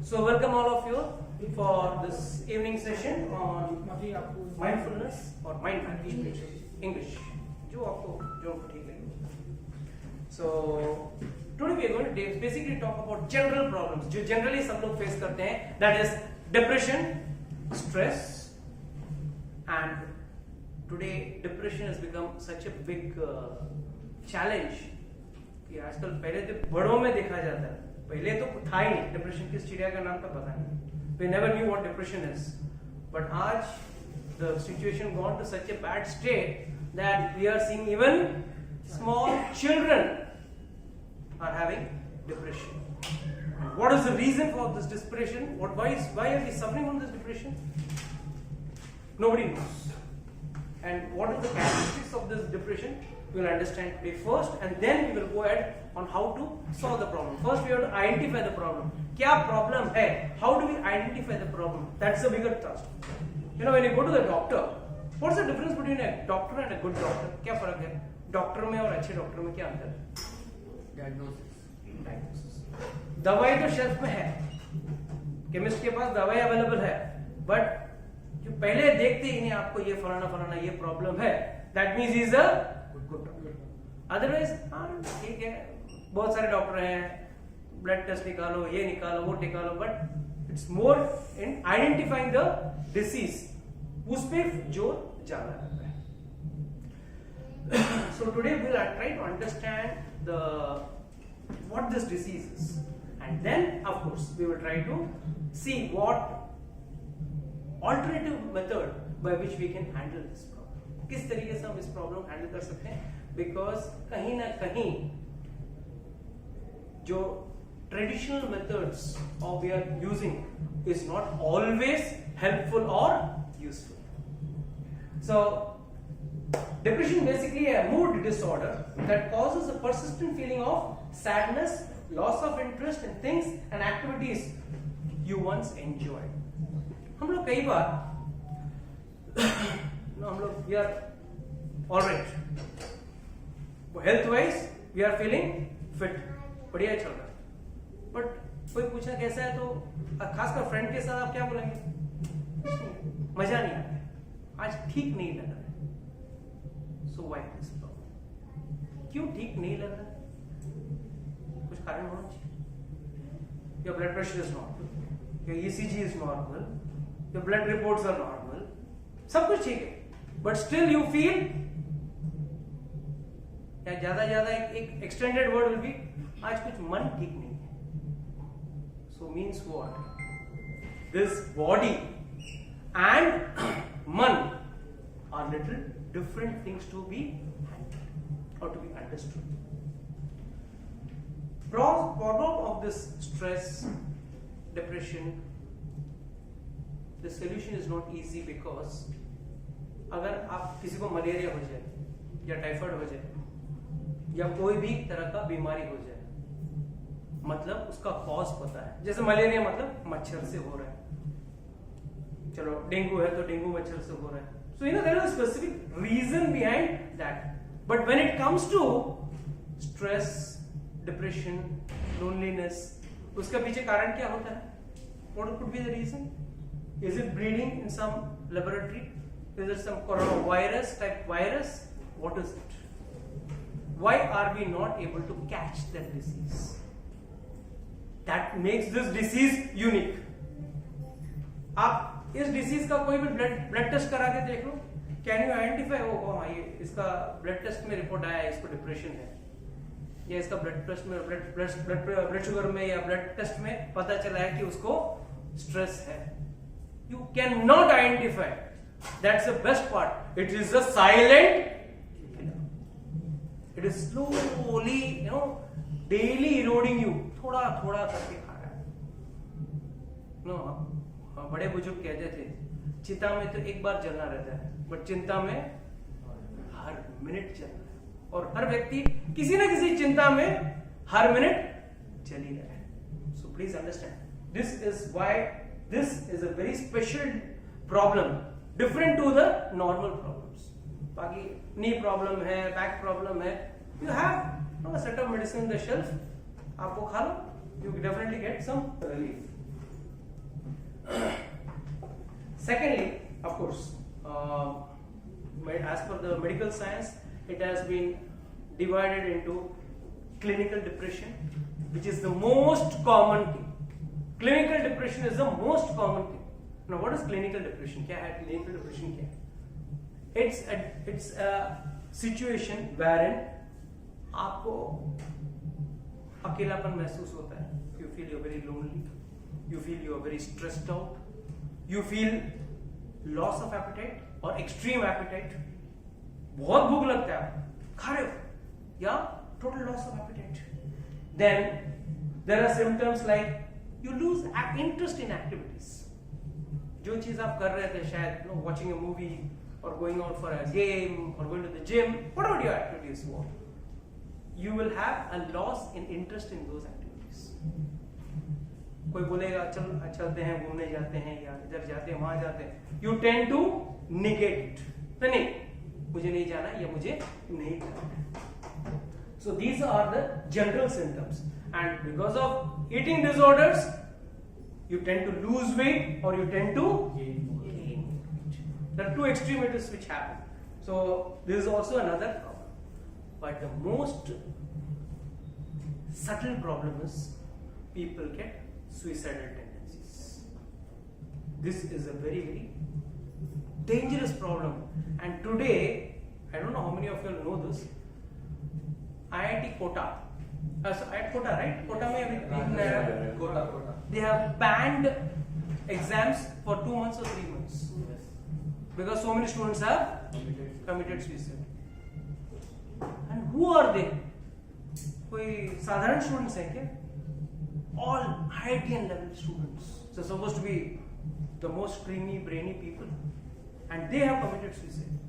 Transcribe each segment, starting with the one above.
So welcome all of you for this evening session on mindfulness or mindfulness English. जो आपको ठीक लगे. So today we are going to basically talk about general problems जो generally सब लोग face करते हैं. That is depression, stress, and today depression has become such a big challenge कि आजकल पहले तो बड़ों में देखा जाता है. पहले तो था ही नहीं डिप्रेशन. किस चिड़िया का नाम था पता नहीं. We never knew what depression is. But आज the situation gone to such a bad state that we are seeing even small children are having depression. And what is the reason for this depression? Why are we suffering from this depression? Nobody knows. And what are the characteristics of this depression? We will understand today first, and then we will go ahead on how to solve the problem. First, we have to identify the problem. क्या problem है? How do we identify the problem? That's the bigger task. You know, when you go to the doctor, what's the difference between a doctor and a good doctor? क्या फर्क है? Doctor में और अच्छे doctor में क्या अंतर है? डायग्नोसिस. दवाई तो शेल्फ में है, केमिस्ट के पास दवाई अवेलेबल है, बट जो पहले देखते ही नहीं आपको ये फलाना ये प्रॉब्लम है, that means is a good doctor. Otherwise ठीक है, बहुत सारे डॉक्टर हैं, ब्लड टेस्ट निकालो, ये निकालो, वो निकालो, but it's more in identifying the disease. उस पे जोर ज्यादा रहता है. So today we will try to understand what this disease is, and then of course we will try to see what alternative method by which we can handle this problem. किस तरीके से हम इस प्रॉब्लम हैंडल कर सकते हैं, because कहीं ना कहीं जो traditional methods of we are using is not always helpful और useful. So depression basically a mood disorder that causes a persistent feeling of sadness, loss of interest in things and activities you once enjoyed. हम लोग कई बार हम लोग we are all right, health wise we are feeling fit, बढ़िया चल रहा है, बट कोई पूछना कैसा है तो खासकर फ्रेंड के साथ आप क्या बोलेंगे? मजा नहीं आता है, आज ठीक नहीं लग रहा है. So why this problem? क्यों ठीक नहीं लग रहा? कुछ कारण होना चाहिए. Your blood pressure is normal, your ECG is normal, your blood reports are normal, सब कुछ ठीक है, but still you feel, या ज्यादा एक extended word will be, आज कुछ मन ठीक नहीं है. So means what? This body and man are little different things to be handled or to be understood. Problem of this stress, depression, the solution is not easy because अगर आप किसी को मलेरिया हो जाए या टाइफाइड हो जाए या कोई भी तरह का बीमारी हो जाए, मतलब उसका कॉज पता है. जैसे मलेरिया मतलब मच्छर से हो रहा है, चलो डेंगू है तो डेंगू मच्छर से हो रहा है. So you know there is a specific reason behind that. But when it comes to stress, depression, loneliness, उसका पीछे कारण क्या होता है? What could be the reason? Is it breeding in some laboratory? Is it some coronavirus type virus? What is it? Why are we not able to catch that disease? That makes this disease unique. आप इस disease का कोई भी blood test करा के देख लो, can you identify? ये इसका ब्लड टेस्ट में रिपोर्ट आया है इसको डिप्रेशन है, या इसका ब्लड टेस्ट में ब्लड शुगर में या ब्लड टेस्ट में पता चला है कि उसको स्ट्रेस है. You can not identify. That's the best part. It is a silent, it is slowly daily eroding you, थोड़ा करके खा रहा है. बड़े बुजुर्ग कहते थे चिता में तो एक बार जलना रहता है, बट चिंता में हर मिनट जलना है. और हर व्यक्ति किसी ना किसी चिंता में हर मिनट जल ही रहा है. So please understand, this is why this is a very special problem, different to the normal problems. बाकी नी प्रॉब्लम है, बैक प्रॉब्लम है, you have a set of medicine in the shelf, आपको खा लो, you definitely get some relief. Secondly, of course, as per the medical science, it has been divided into clinical depression, which is the most common thing. Clinical depression is the most common thing. Now, what is clinical depression? क्या है clinical depression? क्या है? It's a situation wherein आपको अकेलापन महसूस होता है. You feel you're very lonely. You feel you're very stressed out. You feel loss of appetite or extreme appetite. बहुत भूख लगता है, खा रहे हो, या total loss of appetite. Then there are symptoms like you lose interest in activities. जो चीज आप कर रहे थे, शायद watching a movie or going out for a game or going to the gym, whatever your activities were, you will have a loss in interest in those activities. कोई बोलेगा चलते हैं, घूमने जाते हैं, या इधर जाते हैं, वहां जाते हैं, you tend to negate it. नहीं, मुझे नहीं जाना या मुझे नहीं करना. So these are the general symptoms, and because of eating disorders, you tend to lose weight or you tend to gain weight. There are two extremities which happen. So this is also another problem. But the most subtle problem is people get suicidal tendencies. This is a very, very dangerous problem. And today, I don't know how many of you know this, IIT Kota. At Kota, right? Kota mein Kota. They have banned exams for 2 months or 3 months. Yes. Because so many students have committed suicide. And who are they? कोई साधारण students हैं क्या? All IITian level students. So supposed to be the most creamy, brainy people, and they have committed suicide.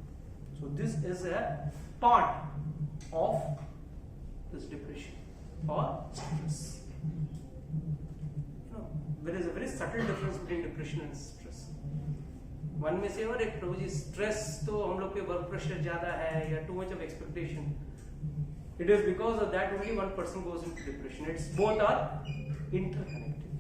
So this is a part of this depression or stress. There is a very subtle difference between depression and stress. One may say, "और एक प्रभु जी stress तो हम लोग के work pressure ज़्यादा है या too much of expectation." It is because of that only one person goes into depression. It's both are interconnected.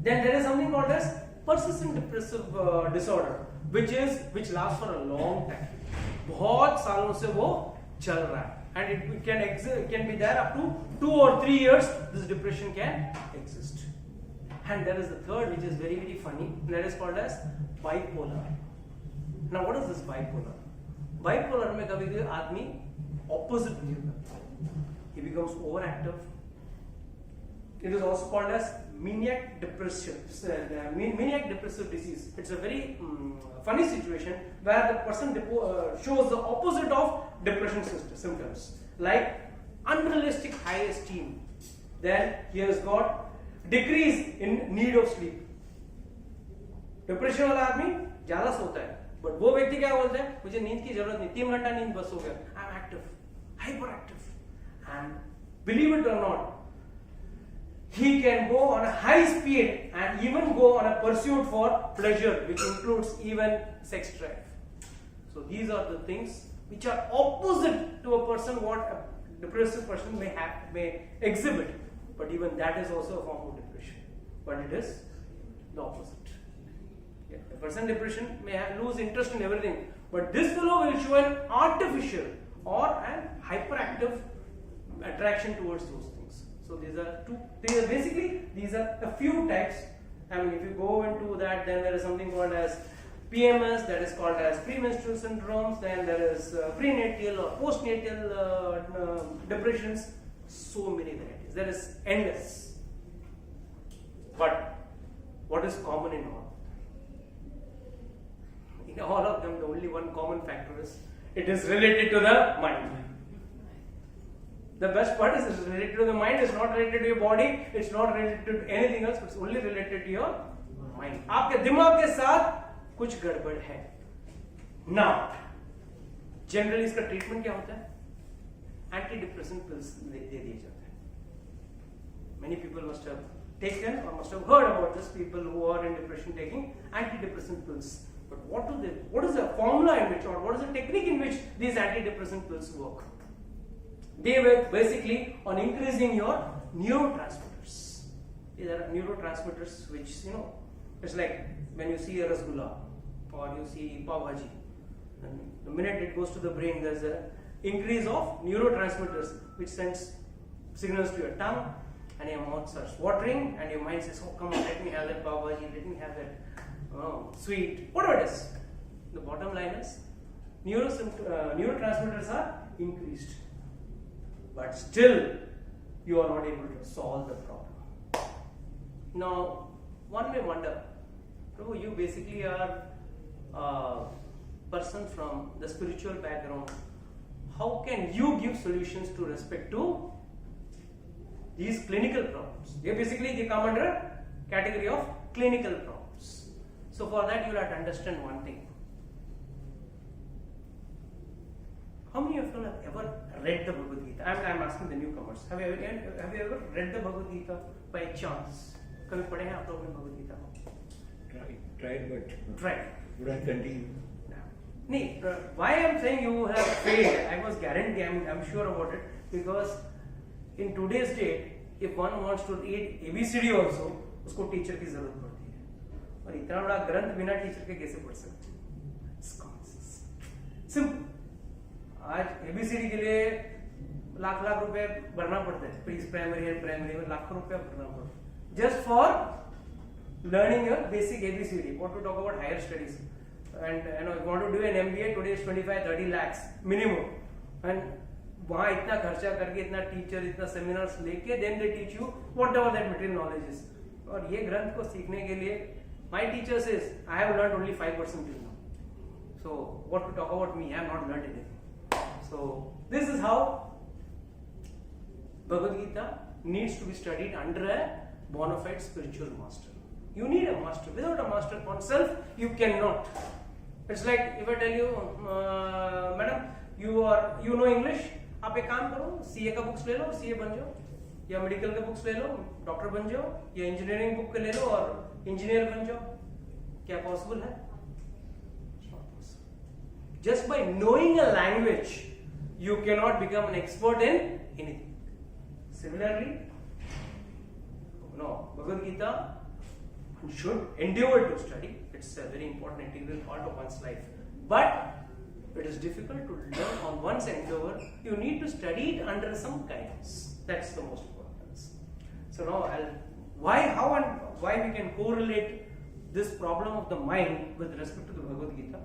Then there is something called as persistent depressive disorder, which lasts for a long time. बहुत सालों से वो चल रहा है, and it can be there up to 2 or 3 years. This depression can exist. And there is the third, which is very, very funny. That is called as bipolar. Now, what is this bipolar? Bipolar में कभी आदमी opposite view करता है. He becomes overactive. It is also called as maniac depressive disease. It's a very funny situation where the person shows the opposite of depression symptoms, like unrealistic high esteem. Then he has got decrease in need of sleep. Depression वाला आदमी ज्यादा सोता है, but वो व्यक्ति क्या बोलता है, मुझे नींद की जरूरत नहीं, 3 घंटा नींद बस हो गया. I am active, hyper active, and believe it और not, he can go on a high speed and even go on a pursuit for pleasure, which includes even sex drive. So these are the things which are opposite to a person what a depressive person may exhibit. But even that is also a form of depression. But it is the opposite. Yeah, a person depression may lose interest in everything, but this fellow will show an artificial or an hyperactive attraction towards those things. So these are a few types. I mean, if you go into that, then there is something called as PMS, that is called as premenstrual syndromes. Then there is prenatal or postnatal depressions. So many varieties. There is endless. But what is common in all? In all of them, the only one common factor is it is related to the mind. The best part is it's related to the mind. It's not related to your body. It's not related to anything else. It's only related to your mind. आपके दिमाग के साथ कुछ गड़बड़ है. Now, generally इसका treatment क्या होता है? Antidepressant pills दे दिए जाते हैं. Many people must have taken or must have heard about this. People who are in depression taking antidepressant pills. But what is the formula in which, or what is the technique in which these antidepressant pills work? They work basically on increasing your neurotransmitters. These are neurotransmitters which It's like when you see a rasgulla or you see pav bhaji, and the minute it goes to the brain, there's an increase of neurotransmitters which sends signals to your tongue, and your mouth starts watering, and your mind says, "Oh, come on, let me have that pav bhaji, let me have that sweet, whatever it is." The bottom line is neurotransmitters are increased, but still you are not able to solve the problem. Now, one may wonder, Prabhu, you basically are a person from the spiritual background. How can you give solutions to respect to these clinical problems? They come under a category of clinical problems. So for that you will have to understand one thing. How many of you have ever read the Bhagavad Gita? I'm asking the newcomers. Have you ever read the Bhagavad Gita by chance? कभी पढ़े हैं आप लोगों ने Bhagavad Gita? Tried, but Tried. Would I continue? No. Why I'm saying you have failed? I was guaranteed. I'm sure about it, because in today's date, if one wants to read ABCD also, उसको teacher की जरूरत पड़ती है. और इतना बड़ा ग्रंथ बिना टीचर के कैसे पढ़ सकते हैं? सिंपल. आज ABCD के लिए लाख रुपए भरना पड़ता है. प्री प्राइमरी एंड प्राइमरी में लाखों रुपया भरना पड़ता है. Just for learning a basic ABCD. Want to talk about higher studies, and if you want to do an MBA, today is 25-30 lakhs minimum, and वहाँ इतना खर्चा करके इतना टीचर इतना सेमिनार्स लेके then they teach you whatever that material knowledge is. और ये ग्रंथ को सीखने के लिए my teacher says I have learned only 5% till now. So what to talk about me? I have not learned anything. So this is how Bhagavad Gita needs to be studied under a bona fide spiritual master. You need a master. Without a master oneself, you cannot. It's like if I tell you, madam, you know English. आप एक काम करो, CA का books ले लो, CA बन जाओ, या medical के बुक्स ले लो, डॉक्टर बन जाओ, या इंजीनियरिंग बुक के ले लो और इंजीनियर बन जाओ. क्या पॉसिबल है? Just by knowing a language, you cannot become an expert in anything. Similarly, Bhagavad Gita should endeavor to study. It's a very important integral part of one's life. But it is difficult to learn on one's endeavor. You need to study it under some guidance. That's the most important. So now, why we can correlate this problem of the mind with respect to the Bhagavad Gita?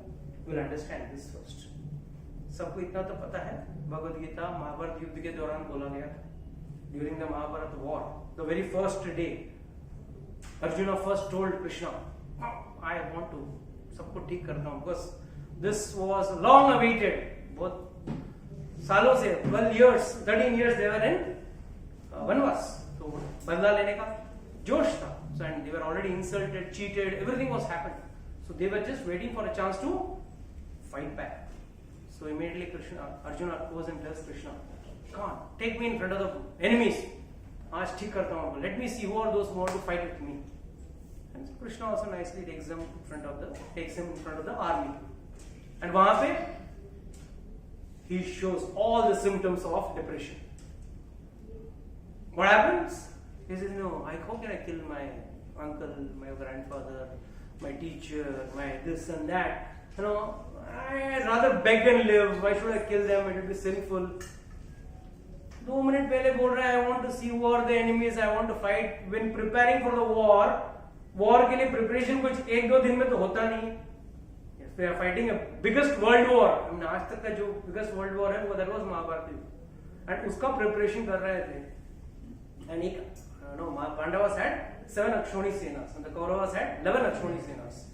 We'll understand this first. सबको इतना तो पता है, भगवद गीता महाभारत युद्ध के दौरान बोला गया था. During the Mahabharata war, the very first day, Arjuna first told Krishna, I want to सबको ठीक करता हूँ, because this was long awaited. बहुत सालों से 12 years, 13 years they were in वनवास, तो बदला लेने का जोश था. So and they were already insulted, cheated, everything was happened. So they were just waiting for a chance to fight back. So immediately Arjuna goes and tells Krishna, come on, take me in front of the enemies. आज ठीक करता हूँ. Let me see who are those who want to fight with me. And Krishna also nicely takes him in front of the army. And वहाँ पे he shows all the symptoms of depression. What happens? He says, no, how can I kill my uncle, my grandfather, my teacher, my this and that? I'd rather beg and live. Why should I kill them? It will be sinful. 2 minutes पहले बोल रहा है, I want to see who are the enemies, I want to fight. When preparing for the war के लिए preparation कुछ 1-2 दिन में तो होता नहीं. If we are fighting a biggest world war, आज तक का जो biggest world war है वो that was महाभारत, and उसका preparation कर रहे थे. And Pandavas had 7 Akshoni senas and the Kauravas had 11 Akshoni senas.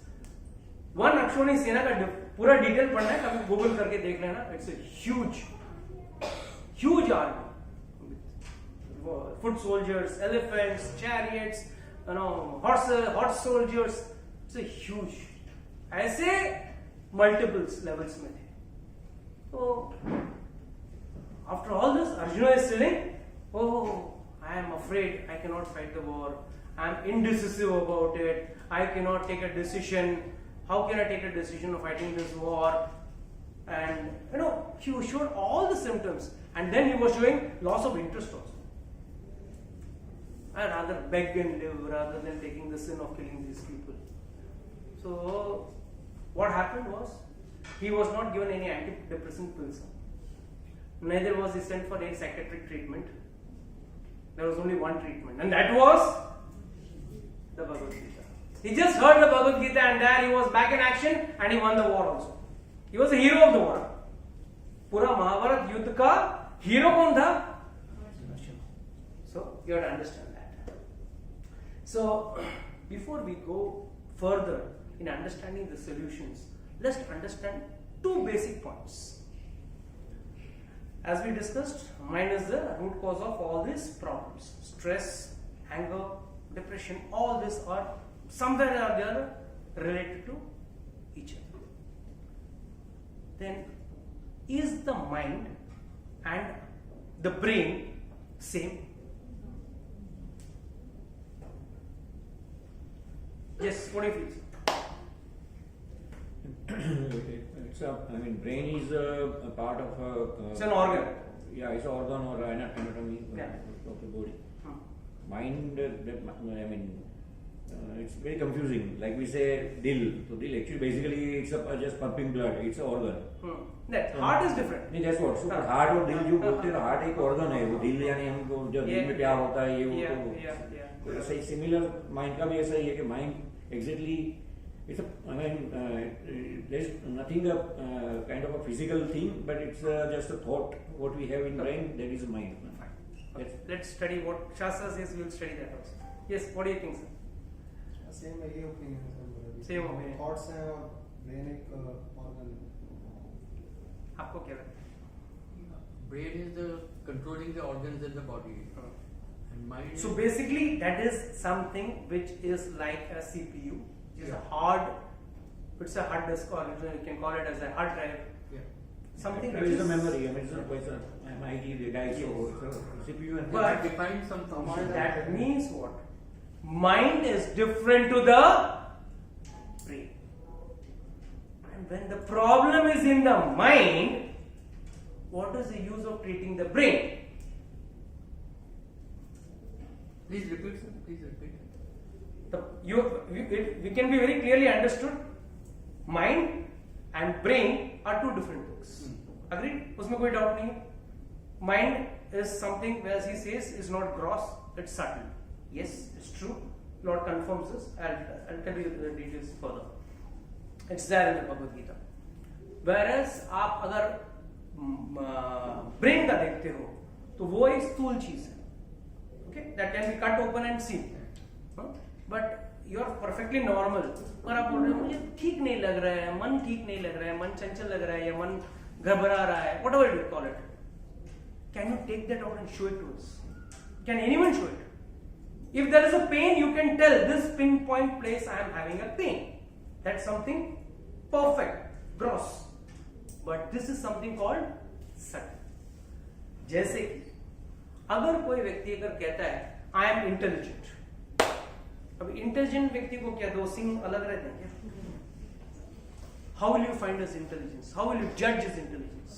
1 Akshoni sena का पूरा डिटेल पढ़ना है, कभी गूगल करके देख लेना. It's a huge army. Foot soldiers, elephants, chariots, horse soldiers. It's a huge. ऐसे multiples levels में थे. So after all this, Arjuna is telling, oh, I am afraid I cannot fight the war. I am indecisive about it. I cannot take a decision. How can I take a decision of fighting this war? And he showed all the symptoms, and then he was showing loss of interest also. I rather beg and live rather than taking the sin of killing these people. So what happened was, he was not given any antidepressant pills. Neither was he sent for any psychiatric treatment. There was only one treatment, and that was the Bhagavad Gita. He just heard the Bhagavad Gita, and there he was back in action, and he won the war also. He was a hero of the war. Pura Mahabharat युद्ध का hero कौन था? So you have to understand that. So before we go further in understanding the solutions, let's understand two basic points. As we discussed, mind is the root cause of all these problems. Stress, anger, depression, all these are somewhere or the other related to each other. Then, is the mind and the brain same? Yes, what do you feel? Brain is a part of a. It's an organ. Yeah, it's an organ or anatomy of the body. Mind, it's very confusing. Like we say, dil. So dil actually basically it's just pumping blood. It's an organ. That heart is different. नहीं that's what. So heart और दिल जो बोलते हैं, heart एक organ है. वो दिल यानी हमको जब दिल में प्यार होता है ये वो तो ऐसा ही similar mind का भी ऐसा ही है कि mind exactly it's there's nothing kind of a physical thing, but it's just a thought what we have in brain, that is mind. Okay. Let's study what Shastra says. We will study that also. Yes, what do you think, sir? Same opinion, sir. Same opinion. Thoughts हैं और brain एक organ. आपको क्या लगता है? Brain is the controlling the organs in the body, and mind. So basically, that is something which is like a CPU. It's a hard. It's a hard disk, or you can call it as a hard drive. Yeah. Something It which is is a memory. It's not quite an IT the guy so CPU and But define some command. that means what? Mind is different to the brain. And when the problem is in the mind, what is the use of treating the brain? Please repeat, sir. Please repeat. We can be very clearly understood. Mind and brain are two different things. Agreed? उसमें कोई doubt नहीं है. Mind is something, as he says, is not gross, it's subtle. Yes, it's true. Lord confirms this. I'll tell you the details further. It's there in the Bhagavad Gita. Whereas आप अगर brain का देखते हो, तो वो एक स्थूल चीज है. Okay, that can be cut open and seen. But you are perfectly normal. और आप बोल रहे हो मुझे ठीक नहीं लग रहा है, मन ठीक नहीं लग रहा है, मन चंचल लग रहा है, या मन घबरा रहा है, whatever you call it. Can you take that out and show it to us? Can anyone show it? If there is a pain, you can tell this pinpoint place I am having a pain. That's something perfect, gross. But this is something called subtle. जैसे कि अगर कोई व्यक्ति अगर कहता है I am intelligent, अब intelligent व्यक्ति को क्या दो सिंह अलग रहते हैं क्या? How will you find his intelligence? How will you judge his intelligence?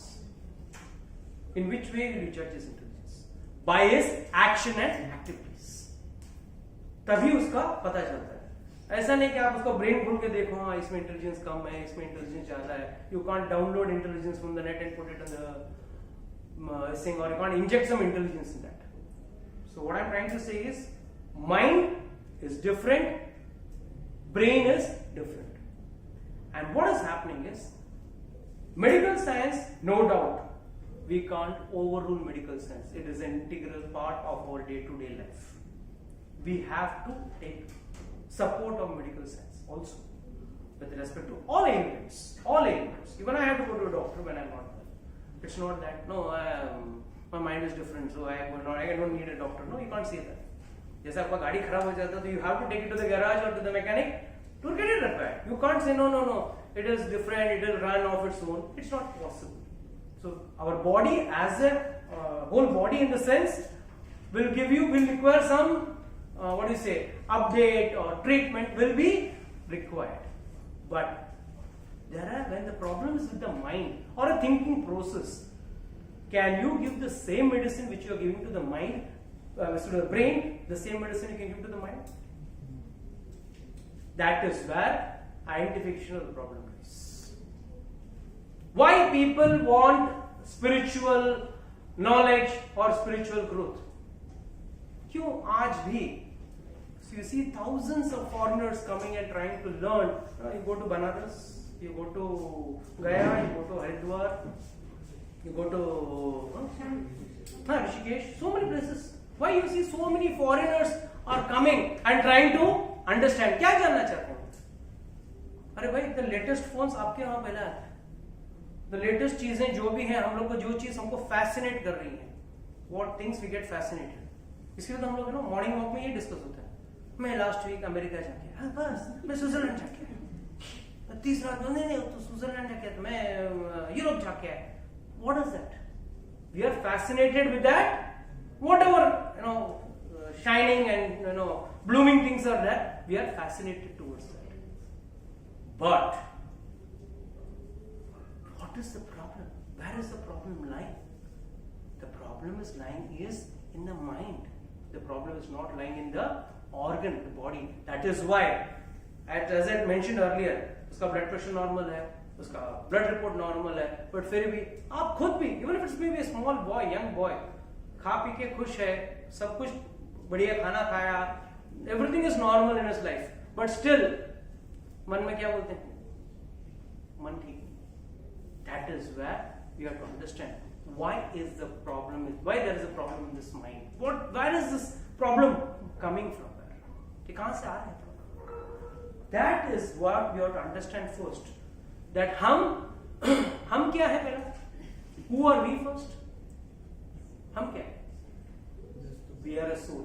In which way will you judge his intelligence? By his action and activities. तभी उसका पता चलता है. ऐसा नहीं कि आप उसको ब्रेन खोल के देखो, हाँ इसमें इंटेलिजेंस कम है, इसमें इंटेलिजेंस ज्यादा है. You can't download intelligence from the net and put it on the thing, or you can't inject some intelligence in that. So what I'm trying to say is, mind is different, brain is different. And what is happening is, medical science, no doubt, we can't overrule medical science. It is an integral part of our day-to-day life. We have to take support of medical science also, with respect to all ailments. All ailments. Even I have to go to a doctor when I'm not well. It's not that, no, my mind is different, so I don't need a doctor. No, you can't say that. जैसे आपका गाड़ी खराब हो जाता है, तो you have to take it to the garage or to the mechanic to get it repaired. You can't say no, it is different, it will run of its own. It's not possible. So our body, as a whole body in the sense, will require some update or treatment will be required. But when the problem is with the mind or a thinking process, can you give the same medicine which you are giving to the mind to the brain, the same medicine you can give to the mind. That is where identification of the problem is. Why people want spiritual knowledge or spiritual growth? क्यों आज भी? So you see thousands of foreigners coming and trying to learn. You go to Banaras, you go to Gaya, you go to Haridwar, you go to Rishikesh, so many places. Why you see so many foreigners are coming and trying to understand? क्या जानना चाहते हैं? अरे भाई, the latest phones आपके यहाँ पहले आते हैं. The latest चीजें जो भी हैं, हम लोग को जो चीज हमको fascinate कर रही है, what things we get fascinated. इसके बाद हम लोग ना मॉर्निंग वॉक में ये डिस्कस होता है. मैं लास्ट वीक अमेरिका जाके आया, बस मैं स्विट्जरलैंड जाके आया, तीसरा नहीं तो स्विट्जरलैंड जाके आया, तो मैं यूरोप जाके आया. What is that? We are fascinated with that. Whatever shining and blooming things are there, we are fascinated towards that. But what is the problem? Where is the problem lying? The problem is lying in the mind. The problem is not lying in the organ, the body. That is why, as I mentioned earlier, उसका blood pressure normal है, उसका blood report normal है, but फिर भी आप खुद भी, even if it's maybe a small boy, young boy, खा पी के खुश है, सब कुछ बढ़िया खाना खाया, everything is normal in his life, but still मन में क्या बोलते हैं? मन ठीक नहीं. That is where we have to understand why there is a problem in this mind. Where is this problem coming from? कि कहाँ से आ रहा है problem? That is what we have to understand first. That हम क्या है पहला? Who are we first? हम क्या है? We are a soul.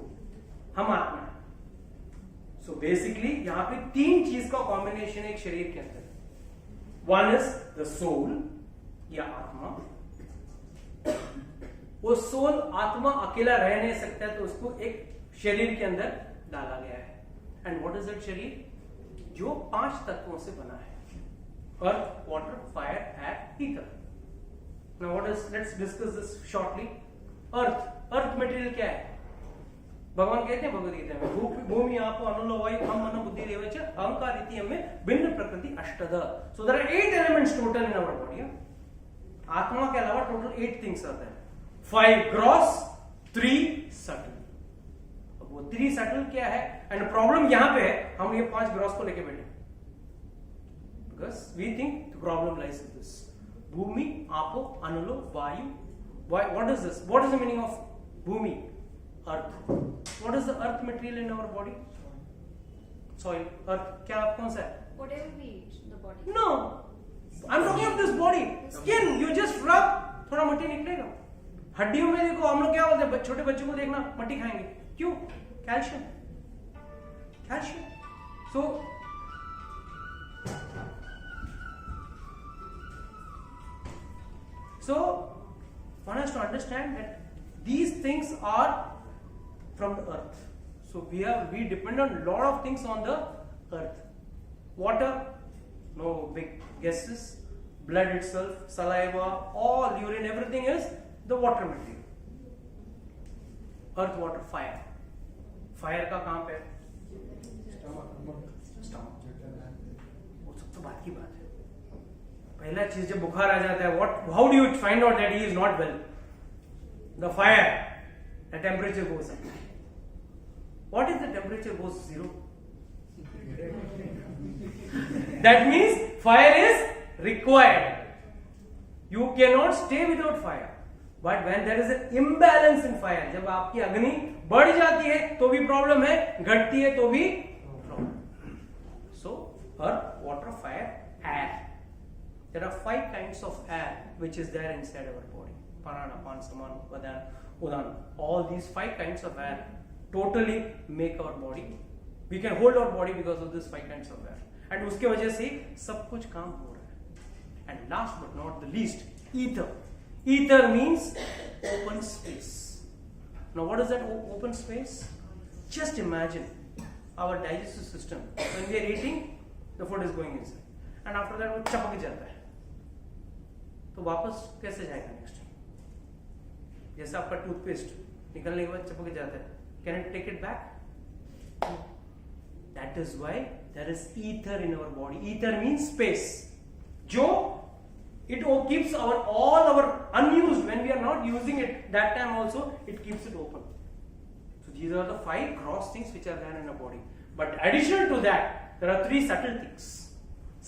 हम आत्मा है. So basically यहाँ पे तीन चीज का कॉम्बिनेशन है एक शरीर के अंदर. One is the soul या आत्मा. वो सोल आत्मा अकेला रह नहीं सकता, तो उसको एक शरीर के अंदर डाला गया है. एंड व्हाट इज दैट शरीर? जो 5 तत्वों से बना है: earth, water, fire, air, ether. Now what is, let's discuss this shortly. Earth material क्या है? भगवान कहते हैं भगवद गीता में, भूमि आपो अनुलो वायु हम मनो बुद्धि देव च अहंकार इति हमें भिन्न प्रकृति अष्टधा. So there are 8 elements total in our body. आत्मा के अलावा total 8 things are there. 5 gross, 3 subtle. अब वो 3 सटल क्या है? एंड प्रॉब्लम यहां पे है, हम ये 5 ग्रॉस को लेके बैठे, because we think the problem lies in this. भूमि आपो अनुलो वायु. What is this? What is the meaning of भूमि? Earth. What is the earth material in our body? Soil. Earth क्या कौन सा है? Whatever we eat, the body. No, I'm talking of this body. Skin, you just rub, थोड़ा मट्टी निकलेगा. हड्डियों में देखो, हम लोग क्या बोलते हैं, छोटे बच्चों को देखना, मट्टी खाएंगे. क्यों? Calcium. So one has to understand that these things are from the earth. So we depend on a lot of things on the earth. Water, no big guesses. Blood itself, saliva, all urine, everything is the water material. Earth, water, fire. Fire का कहाँ पे? Stomach. वो सब तो बात की बात है. पहला चीज जब बुखार आ जाता है, how do you find out that he is not well? The fire, the temperature goes up. What if the temperature goes 0? That means fire is required. You cannot stay without fire. But when there is an imbalance in fire, जब आपकी अग्नि बढ़ जाती है तो भी problem है, घटती है तो भी problem. So earth, water, fire, air. There are 5 kinds of air which is there inside our body. Prana, Apan, Saman, Udan. All these 5 kinds of air totally make our body. We can hold our body because of these 5 kinds of air. And उसके वजह से सब कुछ काम हो रहा है. And last but not the least, ether. Ether means open space. Now what is that open space? Just imagine our digestive system. When we are eating, the food is going inside. And after that वो चपक जाता है. तो वापस कैसे जाएगा next time? जैसे आपका टूथपेस्ट निकलने के बाद चिपक जाता है. Can it take it back? That is why there is ether in our body. Ether means space. जो it keeps all our unused, when we are not using it, that time also it keeps it open. So these are the 5 gross things which are there in our body. But additional to that, there are 3 subtle things.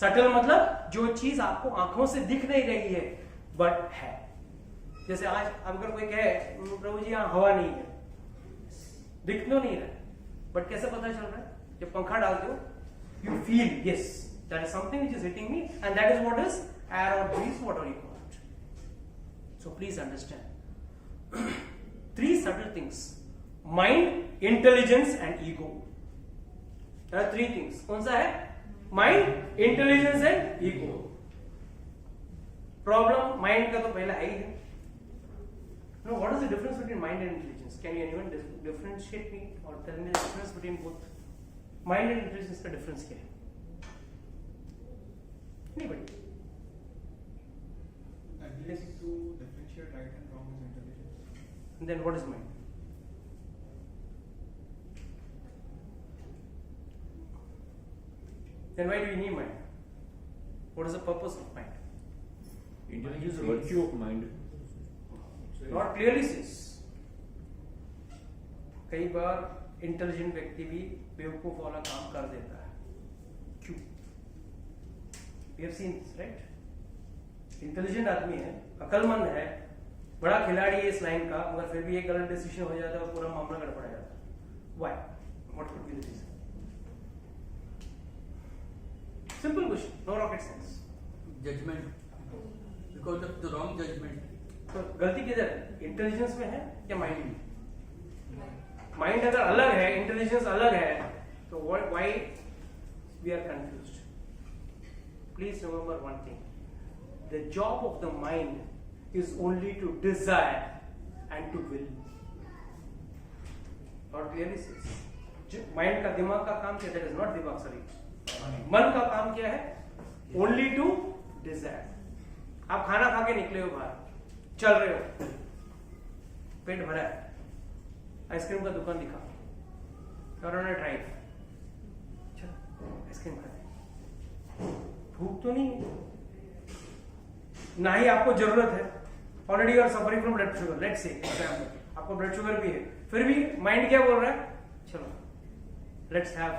Subtle मतलब जो चीज आपको आंखों से दिख नहीं रही है but है. जैसे आज अगर कोई कहे प्रभु जी यहाँ हवा नहीं है, दिख तो नहीं रहा, बट कैसे पता चल रहा है? जब पंखा डालते हो, you feel yes, that is something which is hitting me, and that is what is air or breeze, whatever you call it. So please understand 3 subtle things: mind, intelligence, and ego. There are 3 things. कौन सा है? Mind, intelligence, and ego. Problem mind का तो पहला है ही है. No, what is the difference between mind and intelligence? Can you anyone differentiate me or tell me the difference between both? Mind and intelligence का difference क्या है? Anybody? Ability to differentiate right and wrong is intelligence. And then what is mind? Then why do you need mind? What is the purpose of mind? Intelligence is a virtue of mind. Not clearly says. कई बार intelligent व्यक्ति भी बेवकूफ वाला काम कर देता है. क्यों? We have seen this, right? Intelligent आदमी है, अकलमंद है, बड़ा खिलाड़ी है इस लाइन का, मगर फिर भी एक गलत डिसीजन हो जाता है और पूरा मामला गड़बड़ा जाता है. Why? What could be the reason? Simple question, no rocket science. Judgment. Because of the wrong judgment. तो गलती किधर है? इंटेलिजेंस में है या माइंड में? माइंड अगर अलग है, इंटेलिजेंस अलग है, तो why we are confused? Please remember one thing, the job of the mind is only to desire and to will. और क्लियरली सेज, माइंड का, दिमाग का काम क्या है? दैट इज नॉट दिमाग, सॉरी, मन का काम क्या है? Only to desire. आप खाना खा के निकले हो बाहर, चल रहे हो, पेट भरा है, आइसक्रीम का दुकान दिखा, उन्होंने ड्राइव, आइसक्रीम खाते, भूख तो नहीं, ना ही आपको जरूरत है, already you are suffering from blood sugar, let's say example, आपको ब्लड शुगर भी है, फिर भी माइंड क्या बोल रहा है? चलो let's have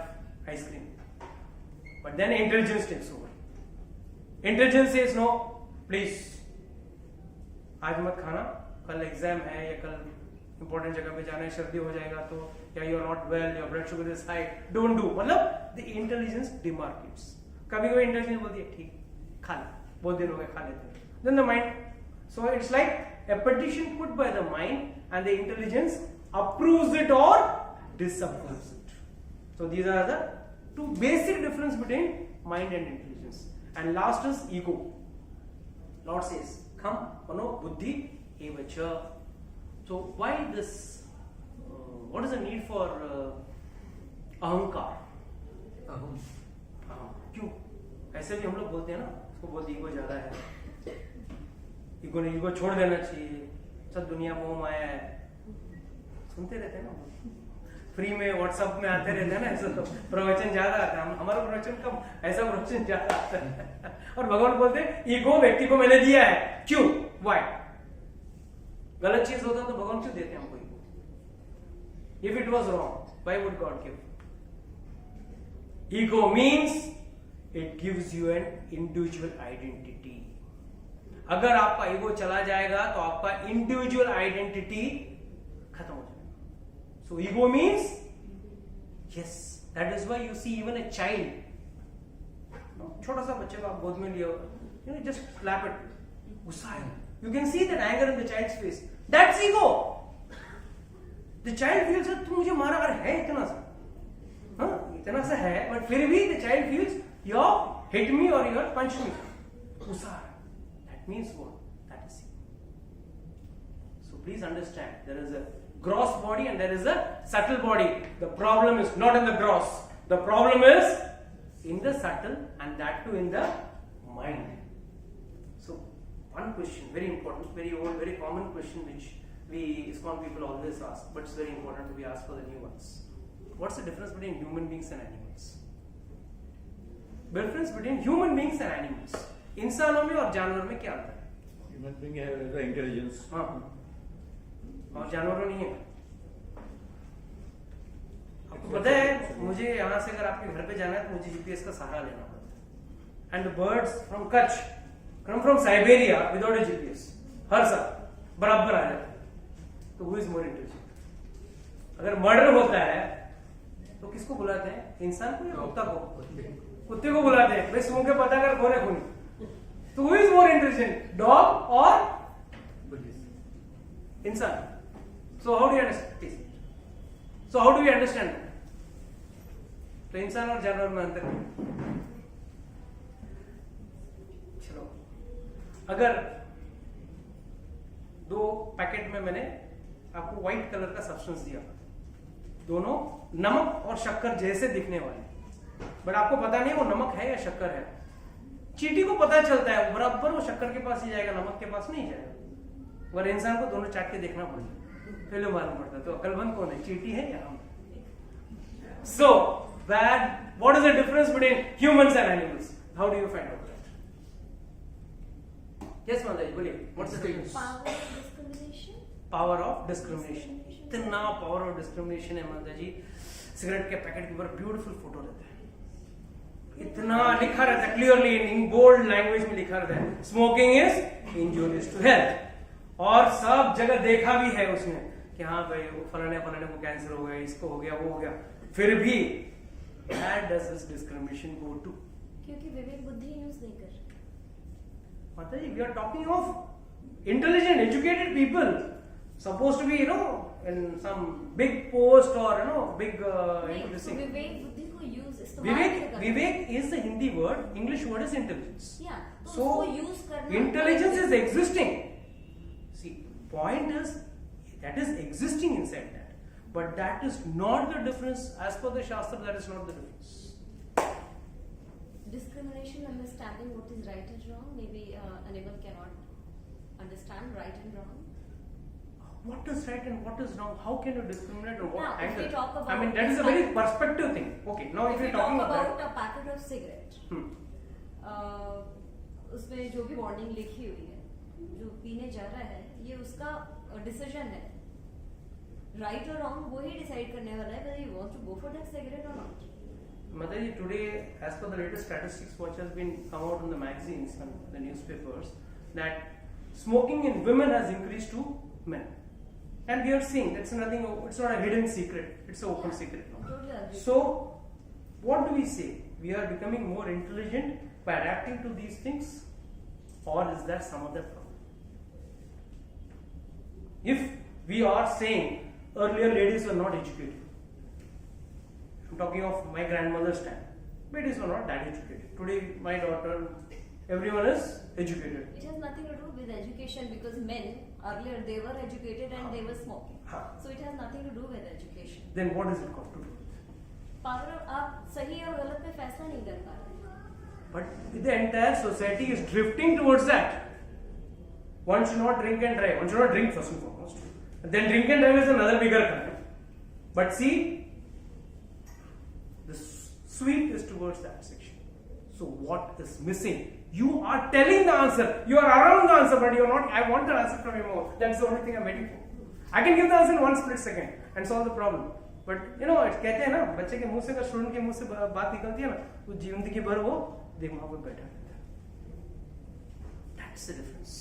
ice cream. But then intelligence takes over. Intelligence says no, please आज मत खाना, कल एग्जाम है या कल इंपॉर्टेंट जगह पे जाना है, सर्दी हो जाएगा तो, या you are not well, your blood sugar is high, don't do. मतलब द इंटेलिजेंस डिमार्केट्स. कभी कभी इंटेलिजेंस बोलती है ठीक, खा ले, बहुत दिन हो गए, खा लेते हैं. Then the mind, so it's like a petition put by the mind and the intelligence approves it or disapproves it. So these are the 2 basic difference between mind and intelligence. And last is ego. Lord says, "Kham mano buddhi evacha." So why this? What is the need for ahankar? क्यों? ऐसे भी हम लोग बोलते हैं ना, उसको बोलते ईगो ज्यादा है, ईगो छोड़ देना चाहिए, सब दुनिया मोह माया है, सुनते रहते हैं ना, फ्री में व्हाट्सएप में आते रहते हैं ना, ऐसा तो प्रवचन ज्यादा आता है, हमारा प्रवचन कम, ऐसा प्रवचन ज्यादा आता है. और भगवान बोलते हैं ईगो व्यक्ति को मैंने दिया है, क्यों? व्हाई? गलत चीज होता तो भगवान क्यों देते हमको ego? If it was wrong, why would God give? Ego means it gives you an individual identity. अगर आपका ईगो चला जाएगा तो आपका इंडिविजुअल आइडेंटिटी खत्म हो जाएगा. So ego means, yes, that is why you see even a child, छोटा सा बच्चे को आप गोद में लिया होगा, जस्ट स्लैप इट, गुस्सा है, you can see that anger in the child's face, that's ego. The child feels तुम मुझे मारा, अरे है इतना सा, हाँ इतना सा है, बट फिर भी the child feels you hit me और यू पंच मी, गुस्सा. Means what? That is ego. So please understand, there is a gross body and there is a subtle body. The problem is not in the gross, the problem is in the subtle, and that too in the mind. So one question, very important, very old, very common question which we Iskcon people always ask, but it's very important to be asked for the new ones. What's the difference between human beings and animals? Difference between human beings and animals. इंसानों में और जानवर में क्या अंतर है? Human being has the intelligence. हाँ, और जानवरों नहीं है. आपको पता है, मुझे यहाँ से अगर आपके घर पे जाना है तो मुझे GPS का सहारा लेना पड़ता है. And the birds from Kutch come from Siberia without a GPS. हर साल बराबर आ जाते हैं. तो who is more intelligent? अगर मर्डर होता है तो किसको बुलाते हैं? इंसान को या कुत्ता को? कुत्ते को बुलाते हैं. भाई सूंघ के पता कर कौन है खूनी. तो who is more intelligent? Dog or इंसान? So how do you understand? So how do we understand that? तो इंसान और जानवर में अंतर है. चलो, अगर दो पैकेट में मैंने आपको व्हाइट कलर का सब्सटेंस दिया, दोनों नमक और शक्कर जैसे दिखने वाले, बट आपको पता नहीं वो नमक है या शक्कर है. चींटी को पता चलता है, बराबर वो शक्कर के पास ही जाएगा, नमक के पास नहीं जाएगा. और इंसान को दोनों चाट के देखना पड़ेगा, पहले मालूम पड़ता है. तो अकलमंद कौन है, चींटी है या हम? So that what is the difference between humans and animals? How do you find out that? Yes, Mataji, बोलिए. What's the difference? Power of discrimination. Power of discrimination. इतना power of discrimination है माताजी. सिगरेट के packet के ऊपर beautiful photo रहता है, इतना लिखा रहता है क्लियरली इन बोल्ड लैंग्वेज में लिखा रहता है, smoking is injurious to health. और सब जगह देखा भी है उसने कि हाँ भाई वो फलाने को कैंसर हो गया, इसको हो गया, वो हो गया. फिर भी where does this discrimination go to? क्योंकि विवेक बुद्धि यूज नहीं कर. माताजी, we are talking of intelligent, educated people, supposed to be, in some big post or big. नहीं, तो विवेक बुद्धि को यूज इस्तेमाल. Vivek is the Hindi word. English word is intelligence. Yeah, तो So उसको यूज करना. intelligence is existing. See, point is that is existing inside that, but that is not the difference. As per the Shastra, that is not the difference. Discrimination, understanding what is right and wrong. Maybe anyone cannot understand right and wrong. What is right and what is wrong? How can you discriminate on what Now, if angle? we talk about I mean, that is a very perspective thing. Okay, now if if we we are talking talk about about a packet of cigarette, उसमें जो भी warning लिखी हुई है, जो पीने जा रहा है, ये उसका डिसीजन है. राइट और रॉन्ग वो ही डिसाइड करने वाला है whether you want to go for that cigarette or not. Mataji, today, as per the latest statistics which has been come out in the magazines and the newspapers, that smoking in women has increased to men. And we are seeing that's nothing, it's not a hidden secret, it's an open secret now. Totally agree. So, what do we say? We are becoming more intelligent by adapting to these things, or is there some other problem? If we are saying earlier ladies were not educated, I'm talking of my grandmother's time, ladies were not that educated. Today, my daughter, everyone is educated. It has nothing to do with education because men earlier they were educated and they were smoking. So it has nothing to do with education. Then what is it got to do? Power आप सही और गलत में फैसला नहीं कर पा रहे. But the entire society is drifting towards that. One should not drink and drive. One should not drink first and foremost. Then drink and drive is another bigger crime. But see, the sweep is towards that section. So what is missing? You are telling the answer. You are around the answer, but you are not. I want the answer from your mouth. That's the only thing I'm waiting for. I can give the answer in one split second and solve the problem. But कहते हैं ना, बच्चे के मुंह से अगर student के मुंह से बात निकलती है ना, वो जिंदगी भर वो दिमाग में बैठा रहता है. That's the difference.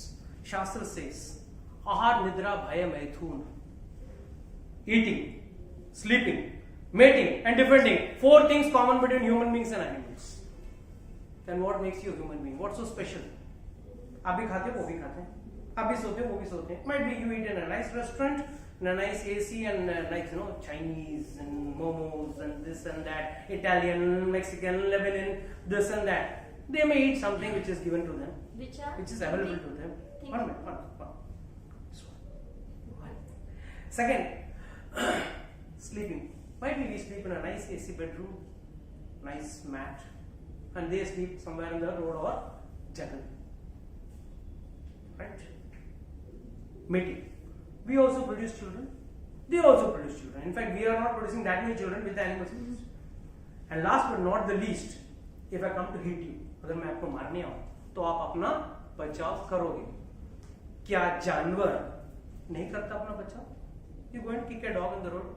Shastra says, ahar nidra bhaya maithun. Eating, sleeping, mating, and defending. 4 things common between human beings and animals. Then what makes you a human being? What's so special? आप भी खाते हो, वो भी खाते हैं. आप भी सोते हो, वो भी सोते हैं. Might be you eat in a nice restaurant, in a nice AC, and like Chinese and momos and this and that, Italian, Mexican, Lebanon, this and that. They may eat something which is given to them, which is available to them. One minute. Second, sleeping. Might be we sleep in a nice AC bedroom, nice mat, and they sleep somewhere in the road or jungle. Right? Mating. We also produce children. They also produce children. In fact, we are not producing that many children with the animals. And last but not the least, if I come to hit you, अगर मैं आपको मारने आऊं, तो आप अपना बचाव करोगे. क्या जानवर नहीं करता अपना बचाव? You go and kick a dog in the road.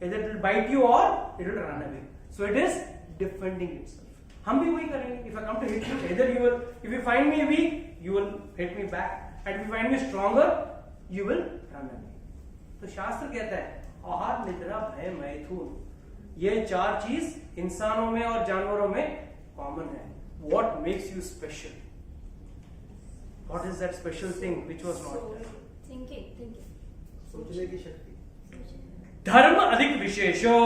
Either it will bite you or it will run away. So it is defending itself. हम भी वही करेंगे. If I come to hit you, either you will, if you find me weak, you will hit me back, and if you find me stronger, you will run away. तो शास्त्र कहता है आहार, निद्रा, भय, मैथुन, ये 4 चीज इंसानों में और जानवरों में कॉमन है. What makes you special? What is that special thing which was not there? Thinking. सोचने की शक्ति. धर्म अधिक विशेषो.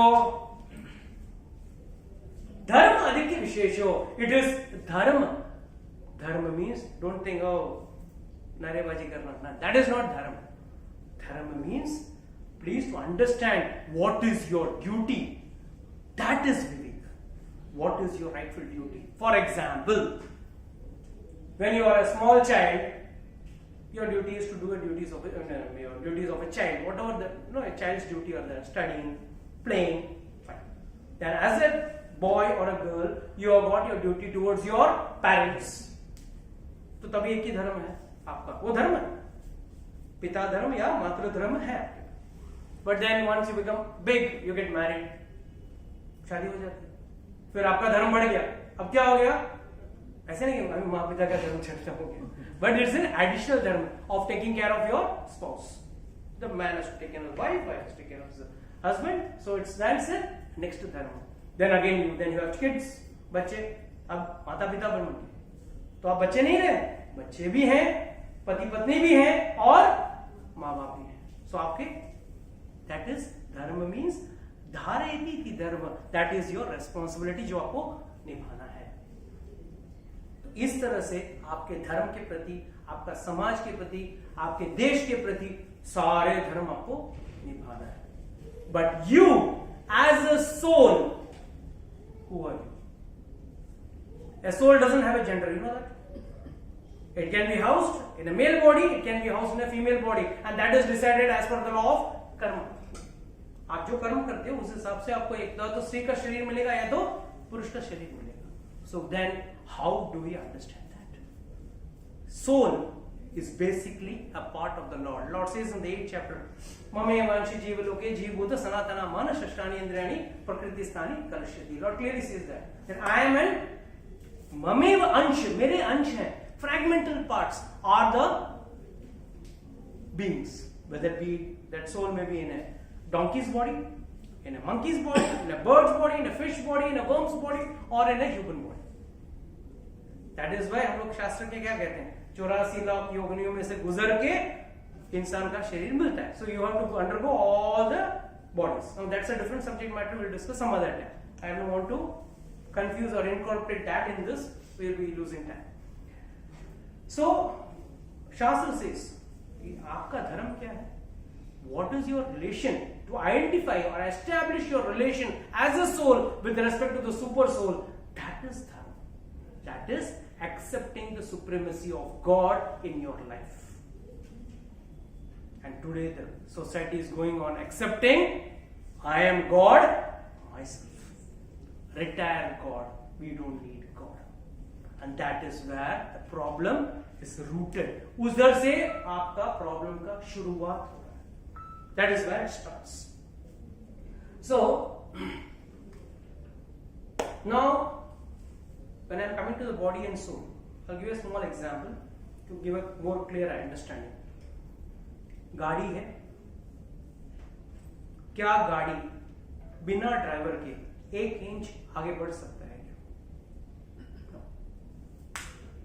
धर्म अधिक विशेषो. It is dharma. Dharma means don't think narebaji karna. No, that is not dharma. Dharma means please to understand what is your duty. That is vivek. What is your rightful duty? For example, when you are a small child, your duty is to do your duties of a child. Whatever a child's duty are there, studying, playing, fine. Then as a boy or a girl, you have got your duty towards your parents. तो तभी एक ही धर्म है आपका, वो धर्म है, पिता धर्म या मातृ धर्म है. But then once you become big, you get married, शादी हो जाती है, फिर आपका धर्म बढ़ गया. अब क्या हो गया? ऐसे नहीं कि माँ पिता का धर्म चलता हो गया, but it's an additional धर्म of taking care of your spouse. The man has to take care of his wife, wife has to take care of his husband. So that's it. Next धर्म. Then again you have kids, बच्चे. अब माता पिता बन गए, तो आप बच्चे नहीं रहे, बच्चे भी हैं, पति पत्नी भी हैं और माँ बाप भी हैं. So आपके that is धर्म means धारेति की धर्म. That is your responsibility जो आपको निभाना है. तो इस तरह से आपके धर्म के प्रति, आपका समाज के प्रति, आपके देश के प्रति सारे धर्म आपको निभाना है. But you as a soul, who are you? A soul doesn't have a gender, you know that? It can be housed in a male body, it can be housed in a female body, and that is decided as per the law of karma. आप जो कर्म करते हो उस हिसाब से आपको एक तो स्त्री का शरीर मिलेगा या तो पुरुष का शरीर मिलेगा. So then how do we understand that? Soul is basically a part of the Lord. Lord says in the 8th chapter, Mame vanshi jivaloke jivbhuta sanatana mana shashtani indriyani prakriti sthani kalshyati. Lord clearly says that I am an Mamev अंश, मेरे अंश हैं. Fragmental parts are the beings, whether be that soul may be in a donkey's body, in a monkey's body, in a bird's body, in a fish body, in a worm's body, or in a human body. That is why हम लोग शास्त्र के क्या कहते हैं, 84 लाख योनियों में से गुजर के इंसान का शरीर मिलता है. So you have to undergo all the bodies. Now that's a different subject matter. We'll discuss some other time. I don't want to confuse or incorporate that in this. We'll be losing time. So Shastra says, आपका धर्म क्या है? What is your relation to identify or establish your relation as a soul with respect to the super soul? That is dharma. That is accepting the supremacy of God in your life. And today the society is going on accepting I am God myself. Retire God. We don't need God. And that is where the problem is rooted. उधर से आपका problem का शुरुआत होगा. That is where it starts. So now when I am coming to the body and soul, I'll give you a small example to give a more clear understanding. गाड़ी है, क्या गाड़ी बिना ड्राइवर के 1 इंच आगे बढ़ सकता है?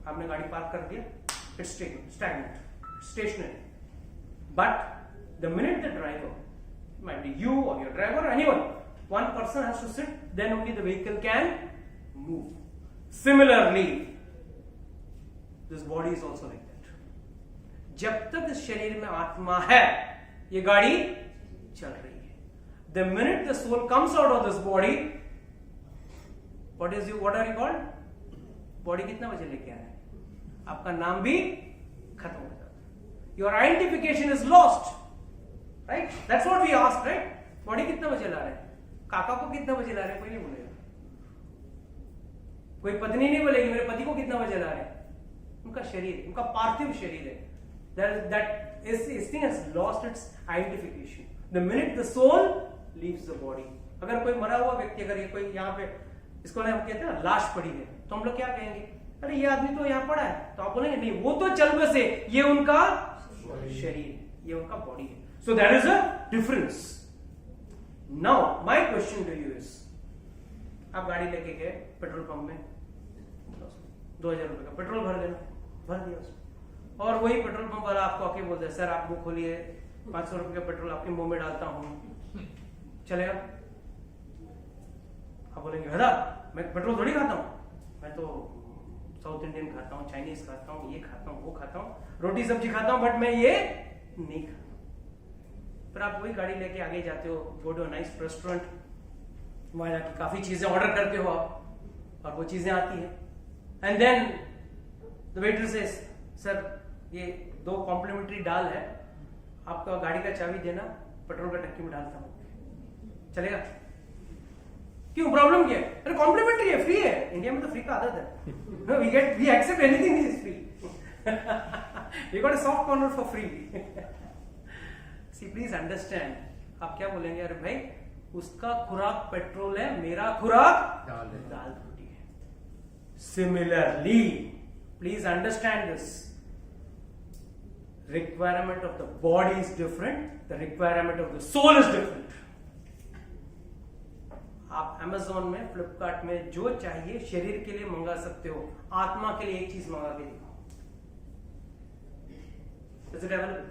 आपने गाड़ी पार्क कर दिया, it's stagnant, stationary. But the minute the driver, might be you or your driver or anyone, one person has to sit, then only the vehicle can move. Similarly, this body is also like that. जब तक इस शरीर में आत्मा है, ये गाड़ी चल रही है. The minute the soul comes out of this body, what are you called? Body कितना बजे लेके आ रहा है? आपका नाम भी खत्म हो जाता है. Your identification is lost. Right? That's what we ask, right? Body कितना बजे ला रहे हैं? काका को कितना बजे ला रहे हैं? कोई नहीं बोलेगा। कोई पत्नी नहीं बोलेगी मेरे पति को कितना बजे ला रहे हैं। उनका शरीर, उनका पार्थिव शरीर है। that this thing has lost its identification the minute the soul leaves the body. अगर कोई मरा हुआ व्यक्ति, अगर ये कोई यहाँ पे, इसको हम कहते हैं ना लाश पड़ी है, तो हम लोग क्या कहेंगे? अरे ये आदमी तो यहाँ पड़ा है, तो आप बोलेंगे नहीं वो तो चल बसे, ये उनका शरीर, ये उनका बॉडी है. So there is a difference. Now my question to you is, आप गाड़ी लेके गए पेट्रोल पंप में, 2000 रुपए का पेट्रोल भर देना, भर दिया उसमें, और वही पेट्रोल पंप वाला आपको आके बोलता है सर आप मुंह खोलिए, 500 रुपए का पेट्रोल आपके मुंह में डालता हूँ, चलेगा? आप बोलेंगे दादा मैं पेट्रोल थोड़ी खाता हूँ, मैं तो साउथ इंडियन खाता हूँ, चाइनीज खाता हूँ, ये खाता हूँ, वो खाता हूँ, रोटी सब्जी खाता हूँ, बट मैं ये नहीं खाता. फिर आप वही गाड़ी लेके आगे जाते हो, गो टू नाइस रेस्टोरेंट, वहां जाके काफी चीजें ऑर्डर करते हो आप, और वो चीजें आती है, and then the waiter says sir ये 2 कॉम्प्लीमेंट्री दाल है, आपका गाड़ी का चाबी देना, पेट्रोल का टंकी में डालता हूँ, चलेगा? क्यों, प्रॉब्लम क्या है? अरे कॉम्प्लीमेंट्री है, फ्री है. इंडिया में तो फ्री का आदत है. No, we accept anything which is free. We got a soft corner for free. See, please understand. आप क्या बोलेंगे? अरे भाई उसका खुराक पेट्रोल है, मेरा खुराक दाल रोटी है. Similarly, please understand this. Requirement of the body is different. The requirement of the soul is different. आप Amazon में, फ्लिपकार्ट में जो चाहिए शरीर के लिए मंगा सकते हो, आत्मा के लिए एक चीज मंगा के दिखाओ. Is it available?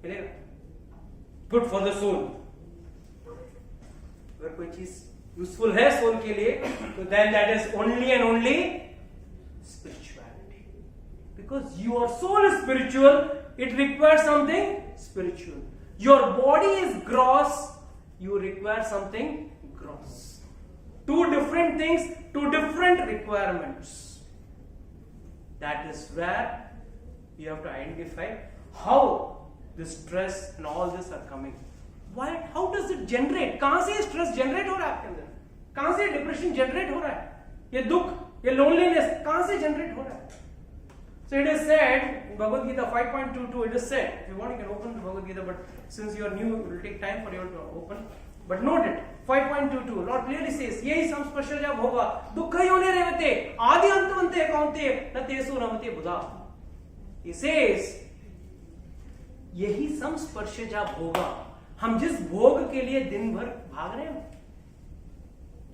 मिलेगा? Good for the soul. अगर कोई चीज यूजफुल है सोल के लिए, तो then that is only and only spirituality. Because your soul is spiritual, it requires something spiritual. Your body is gross, you require something gross. 2 different things, 2 different requirements. That is where you have to identify how this stress and all this are coming. Why? How does it generate? कहां से stress generate हो रहा है आपके अंदर? कहां से depression generate हो रहा है? ये दुख, ये loneliness कहां से generate हो रहा है? So it is said in Bhagavad Gita 5.22, it is said, if you want you can open the Bhagavad Gita, but since you are new it will take time for you to open, but note it. 5.22, Lord clearly says, यही संस्पर्शजा भोगा दुःखयोनि रेवते आदि अंतवन्ते कौन्तेय न तेषु रमते बुधा. He says, यही संस्पर्शजा भोगा, हम जिस भोग के लिए दिन भर भाग रहे हैं,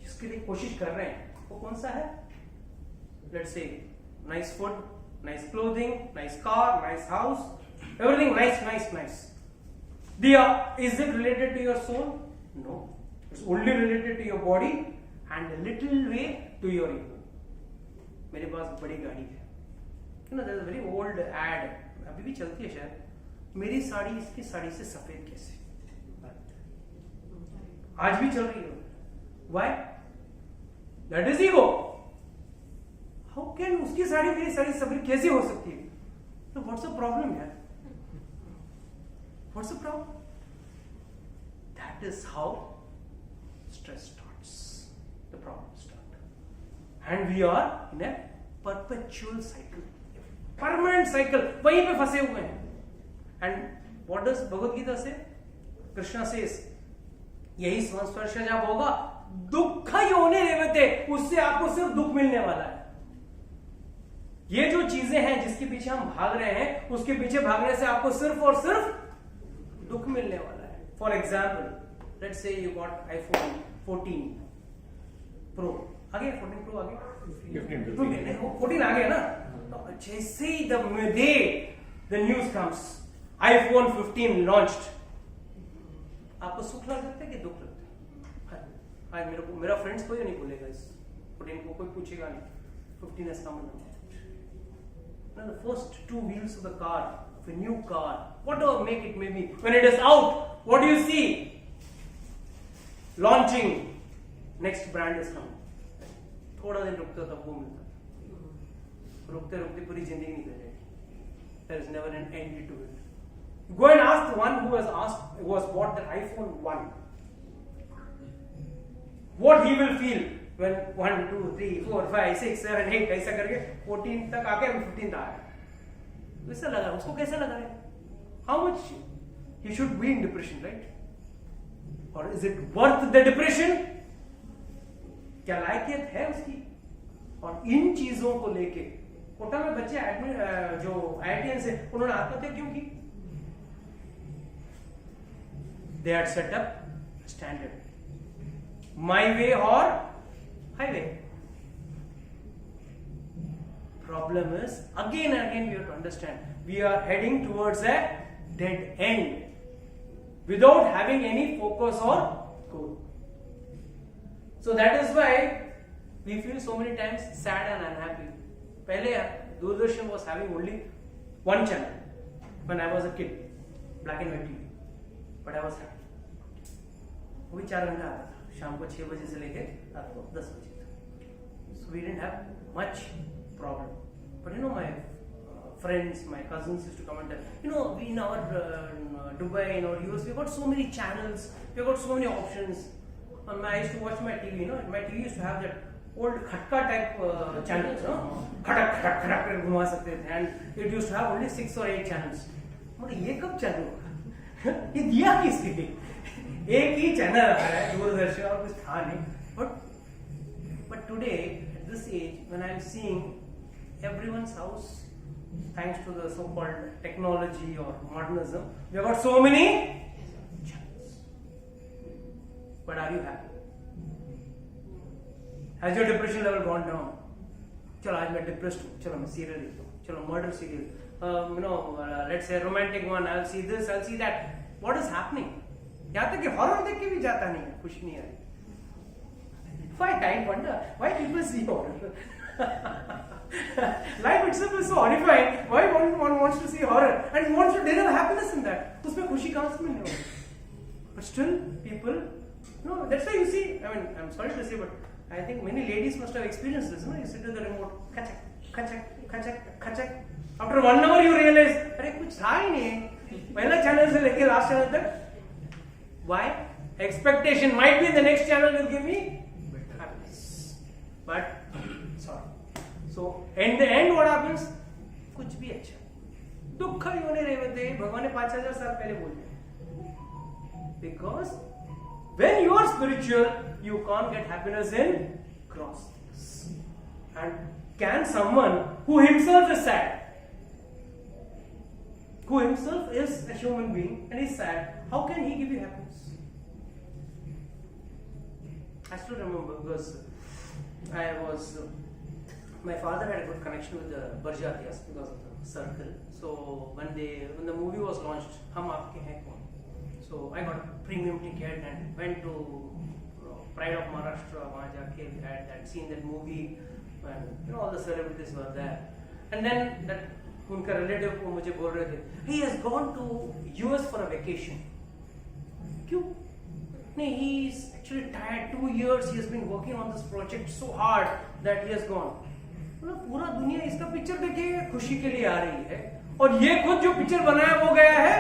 जिसके लिए कोशिश कर रहे हैं, वो कौन सा है? Let's say nice food, nice clothing, nice car, nice house, everything nice. Is it related to your soul? No. It's only related to your body and a little way to your ego. मेरे पास बड़ी गाड़ी है. You know, there is a very old ad, अभी भी चलती है शायद, मेरी साड़ी इसकी साड़ी से सफेद कैसे? आज भी चल रही है. Why? That is ego. How can उसकी साड़ी मेरी साड़ी सफेद कैसे हो सकती है? So what's the problem here? What's the problem? That is how stress starts. The problems start. And we are in a perpetual cycle. Permanent cycle. वहीं पे फंसे हुए हैं. And what does Bhagavad Gita say? Krishna says, यही संस्पर्शजा भोगा दुःख योनि रेवते, उससे आपको सिर्फ दुख मिलने वाला है. ये जो चीजें हैं जिसके पीछे हम भाग रहे हैं, उसके पीछे भागने से आपको सिर्फ और सिर्फ दुख मिलने वाला है. For example, let's say you got iPhone 14 Pro, आगे 14 Pro आगे 14 आ गया ना, तो जैसे ही the news comes, iPhone 15 launched, आपको सुख लगता है कि दुख लगता है? आज मेरा फ्रेंड्स कोई नहीं बोलेगा इस 14 को, कोई पूछेगा नहीं 15 has come along. Now the first 2 wheels of the car, of a new car, whatever make it may be, when it is out, what do you see? Launching, next brand is coming. थोड़ा दिन रुकता तब वो मिलता, रुकते रुकते पूरी जिंदगी निकल जाएगी. There is never an end to it. Go and ask ask one who has bought the iPhone 1, what he will feel when 1, 2, 3, 4, 5, 6, 7, 8 ऐसा करके 14 तक आके 15 आया, कैसा लगा उसको? कैसा लगा है? How much he should be in depression, right? Or is it worth the depression? क्या लायकियत है उसकी? और इन चीजों को लेके कोटा में बच्चे जो IITians से उन्होंने आत्महत्या क्यों की? They had set up a standard, my way or highway. Problem is, again and again we have to understand, we are heading towards a dead end without having any focus or goal. So that is why we feel so many times sad and unhappy. Pehle Doordarshan was having only one channel when I was a kid, black and white TV, but I was happy. वो भी 4 घंटा आता था, शाम को 6 बजे से लेके रात को 10 बजे तक. So we didn't have much problem. But my friends, my cousins used to come and tell, we in our Dubai, in our US, we got so many channels, we got so many options. I used to watch my TV, my TV used to have that old khatka type channels, khatak khatak khatak कर घुमा सकते थे, and it used to have only 6 or 8 channels. मतलब ये कब चालू होगा? ये दिया किसने? एक ही चैनल आ रहा है दूरदर्शन और कुछ था नहीं. But today at this age, when I am seeing everyone's house, thanks to the so-called technology or modernism, we have got so many channels. But are you happy? Has your depression level gone down? चलो आज मैं depressed हूँ, चलो मैं serial देखता हूँ, चलो murder serial, let's say romantic one, I'll see this, I'll see that. What is happening? यहाँ तक कि हॉरर देख के भी जाता नहीं है, खुशी नहीं आ रही. Why? I wonder why people see horror. Life itself is so horrifying. Why one wants to see horror and wants to derive happiness in that? उसमें खुशी कहाँ से मिलने वाली? But still, people, that's why you see. I mean, I'm sorry to say, but I think many ladies must have experienced this. You sit with the remote, kachak, kachak, kachak, kachak. After 1 hour, you realize, अरे कुछ था ही नहीं. पहला channel से लेके last channel तक. Why? Expectation might be the next channel will give me happiness. But, sorry. So, in the end what happens? कुछ भी अच्छा. दुख योने रेवते भगवान ने 5000 साल पहले बोल दिया. Because when you are spiritual, you can't get happiness in gross things. And can someone who himself is sad, who himself is a human being and is sad, how can he give you happiness? I still remember because my father had a good connection with the Barjatiyas because of the circle. So when the movie was launched, Hum Aapke Hain Kaun? So I got a premium ticket and went to Pride of Maharashtra. वहाँ जाके had seen that movie and all the celebrities were there. And then that उनका relative को मुझे बोल रहे थे, he has gone to US for a vacation. क्यों? नहीं, he is actually tired. 2 years he has been working on this project so hard that he has gone. मतलब पूरा दुनिया इसका पिक्चर देखे खुशी के लिए आ रही है और ये खुद जो पिक्चर बनाया वो गया है.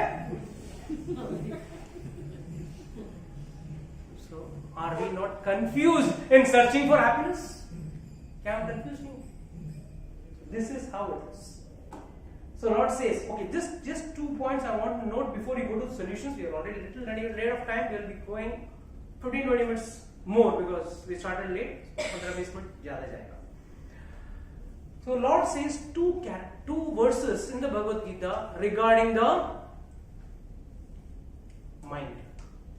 So are we not confused in searching for happiness? क्या हम confused नहीं? This is how it is. So Lord says, okay, just 2 points I want to note before you go to the solutions. We are already a little running late of time. We will be going 15-20 minutes more because we started late. 15-20 minutes ज़्यादा जाएगा. So Lord says two verses in the Bhagavad Gita regarding the mind.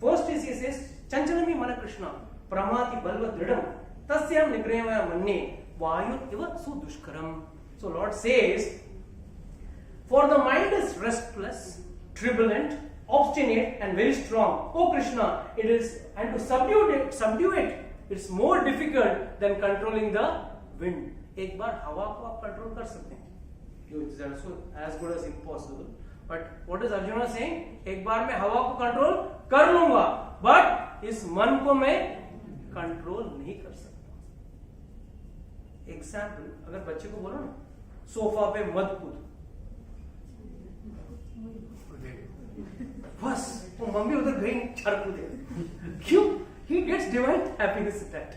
First is he says, Chanchalami mana Krishna pramati balva dridam tasyam nigrayamaya manne vayut iva sudushkaram. So Lord says, for the mind is restless, turbulent, obstinate and very strong. Oh Krishna, it is, and to subdue it, it's more difficult than controlling the wind. एक बार हवा को आप control कर सकते हैं, which is also as good as impossible. But what is Arjuna saying? एक बार मैं हवा को कंट्रोल कर लूंगा, but इस मन को मैं कंट्रोल नहीं कर सकता. एग्जाम्पल, अगर बच्चे को बोलो ना सोफा पे मत कूद, वो मम्मी उधर गई चार कूदे क्यों? He gets divine happiness in that.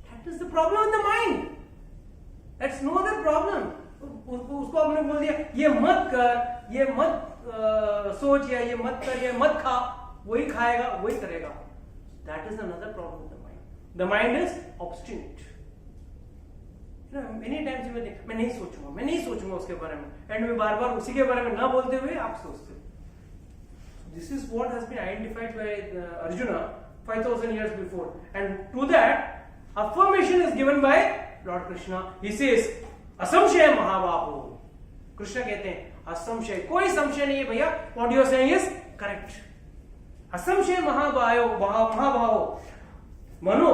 That is the problem in the mind. That's no other problem. उसको आपने बोल दिया ये मत कर, ये मत सोच, या ये मत कर, ये मत खा, वही खाएगा, वही करेगा. That is another problem with the mind. The mind is obstinate. Many times you may think, मैं नहीं सोचूंगा उसके बारे में, एंड में बार बार उसी के बारे में ना बोलते हुए आप सोचते हो. This is what has been identified by Arjuna 5000 years before, and to that affirmation is given by Lord Krishna. He says असंशय महाबाहो. कृष्ण कहते हैं असंशय, कोई संशय नहीं है भैया, what you are saying is correct. असंशय महाबाहो मनो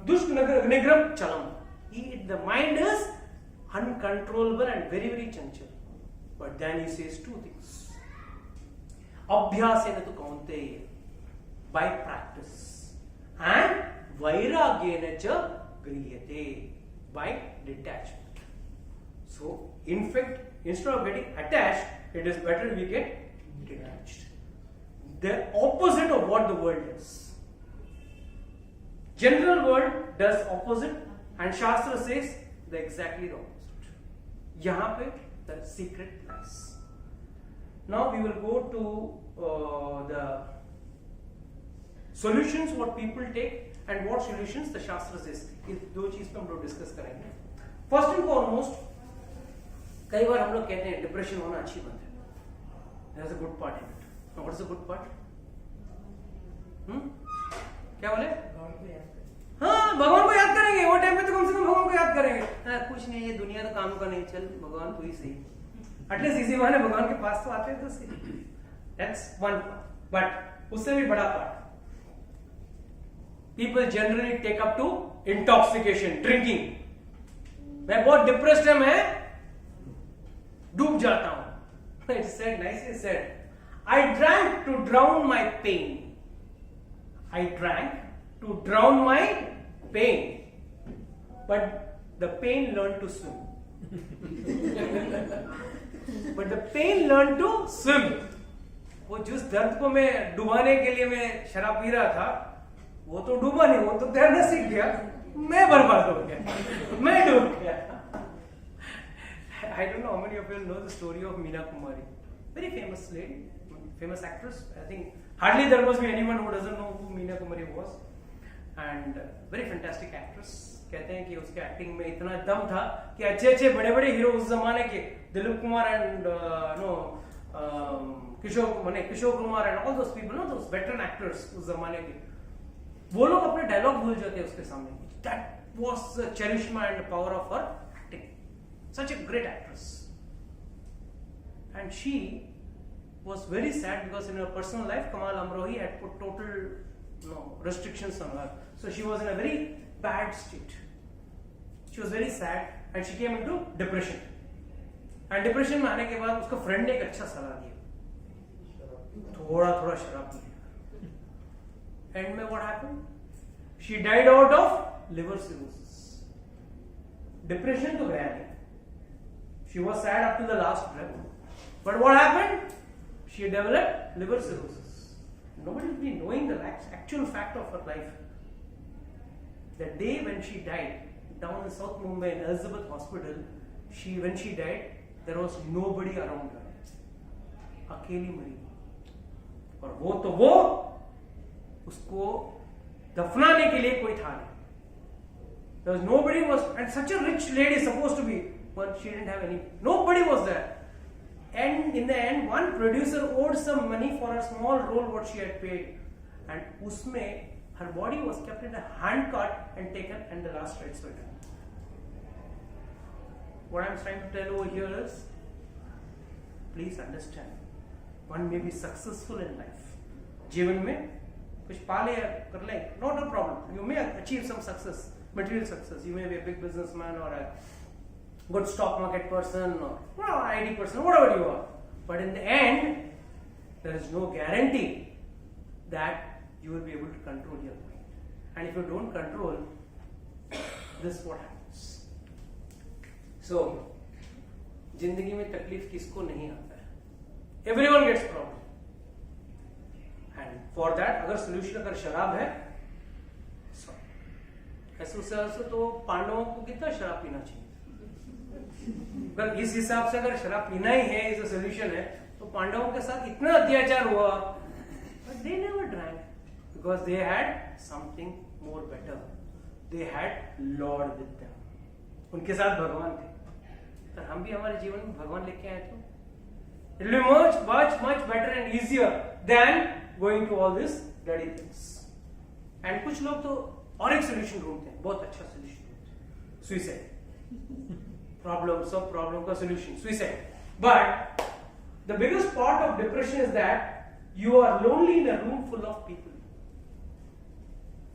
दुष्निग्रम चलम. The mind is uncontrollable and very very chanchal. But then he says two things. अभ्यासेन तु कौन्तेय, by practice, and vairagena च गृह्यते, by detachment. So in fact, instead of getting attached, it is better we get detached. The opposite of what the world does. General world does opposite, and Shastra says the exactly the opposite. यहाँ पे the secret lies. Now we will go to the solutions what people take and what solutions the Shastra says. इस दो चीज पे हम लोग discuss करेंगे. First and foremost, कई बार हम लोग कहते हैं डिप्रेशन होना अच्छी बात है. There's a good part in it. Now what is the good part? क्या बोले? हाँ, भगवान को याद करेंगे. वो टाइम पे तो कम से कम भगवान को याद करेंगे. हाँ, कुछ नहीं, ये दुनिया तो काम का नहीं, चल भगवान तू ही सही. एटलीस्ट इसी बहाने भगवान के पास तो आते हैं तो सही. That's one part. But उससे भी बड़ा part. People generally take up to intoxication, drinking. मैं बहुत डिप्रेस्ड है, मैं डूब जाता हूं. It's said, nicely said. I drank to drown my pain. I drank to drown my pain. But the pain learned to swim. But the pain learned to swim. वो जिस दर्द को मैं डुबाने के लिए मैं शराब पी रहा था, वो तो डूबा नहीं, वो तो तैरना सीख गया. मैं बर्बाद हो गया, मैं डूब गया. I don't know how many of you know the story of Meena Kumari. Very famous lady, famous actress. I think hardly there must be anyone who doesn't know who Meena Kumari was. And very fantastic actress. कहते हैं कि उसके acting में इतना दम था कि अच्छे बड़े बड़े हीरो उस जमाने के, Dilip Kumar and Kishore Kumar and all those people, those veteran actors उस जमाने के, वो लोग अपने डायलॉग भूल जाते हैं उसके सामने. That was the charisma and the power of her acting. Such a great actress. And she was very sad because in her personal life, Kamal Amrohi had put total restrictions on her. So she was in a very bad state. She was very sad and she came into depression. And depression में आने के बाद उसका friend ने एक अच्छा सलाह दिया, थोड़ा शराब पिया. And में what happened? She died out of liver cirrhosis. Depression तो गया नहीं. She was sad up to the last breath. But what happened? She developed liver cirrhosis. Nobody will be knowing the actual fact of her life. The day when she died, down in South Mumbai in Elizabeth Hospital, when she died, there was nobody around her. अकेली मरी. और वो उसको दफनाने के लिए कोई था नहीं. There was nobody and such a rich lady supposed to be, but she didn't have any. Nobody was there. And in the end, one producer owed some money for a small role what she had paid, and उसमें her body was kept in a handcart and taken, and the last rites were done. What I'm trying to tell over here is, please understand, one may be successful in life. जीवन में कुछ पाले कर ले, not a problem. You may achieve some success, material success. You may be a big businessman or a good stock market person or IT person, whatever you are. But in the end, there is no guarantee that you will be able to control your mind. And if you don't control, this is what happens. So, जिंदगी में तकलीफ किसको नहीं आता है? Everyone gets problem. And for that, अगर solution अगर शराब है, ऐसे तो पांडवों को कितना शराब पीना चाहिए? अगर इस हिसाब से अगर शराब पीना ही है, इस सोल्यूशन है, तो पांडवों के साथ इतना अत्याचार हुआ, but they never drank because they had something more better. They had Lord with them. उनके साथ भगवान थे. तो हम भी हमारे जीवन में भगवान लेके आए तो it will be much better and easier than going to all these dirty things. And कुछ लोग तो और एक सोल्यूशन ढूंढते हैं, बहुत अच्छा सोल्यूशन, सुइसाइड. सब प्रॉब्लम का solution suicide. But the biggest part of depression is that you are lonely in a room full of people.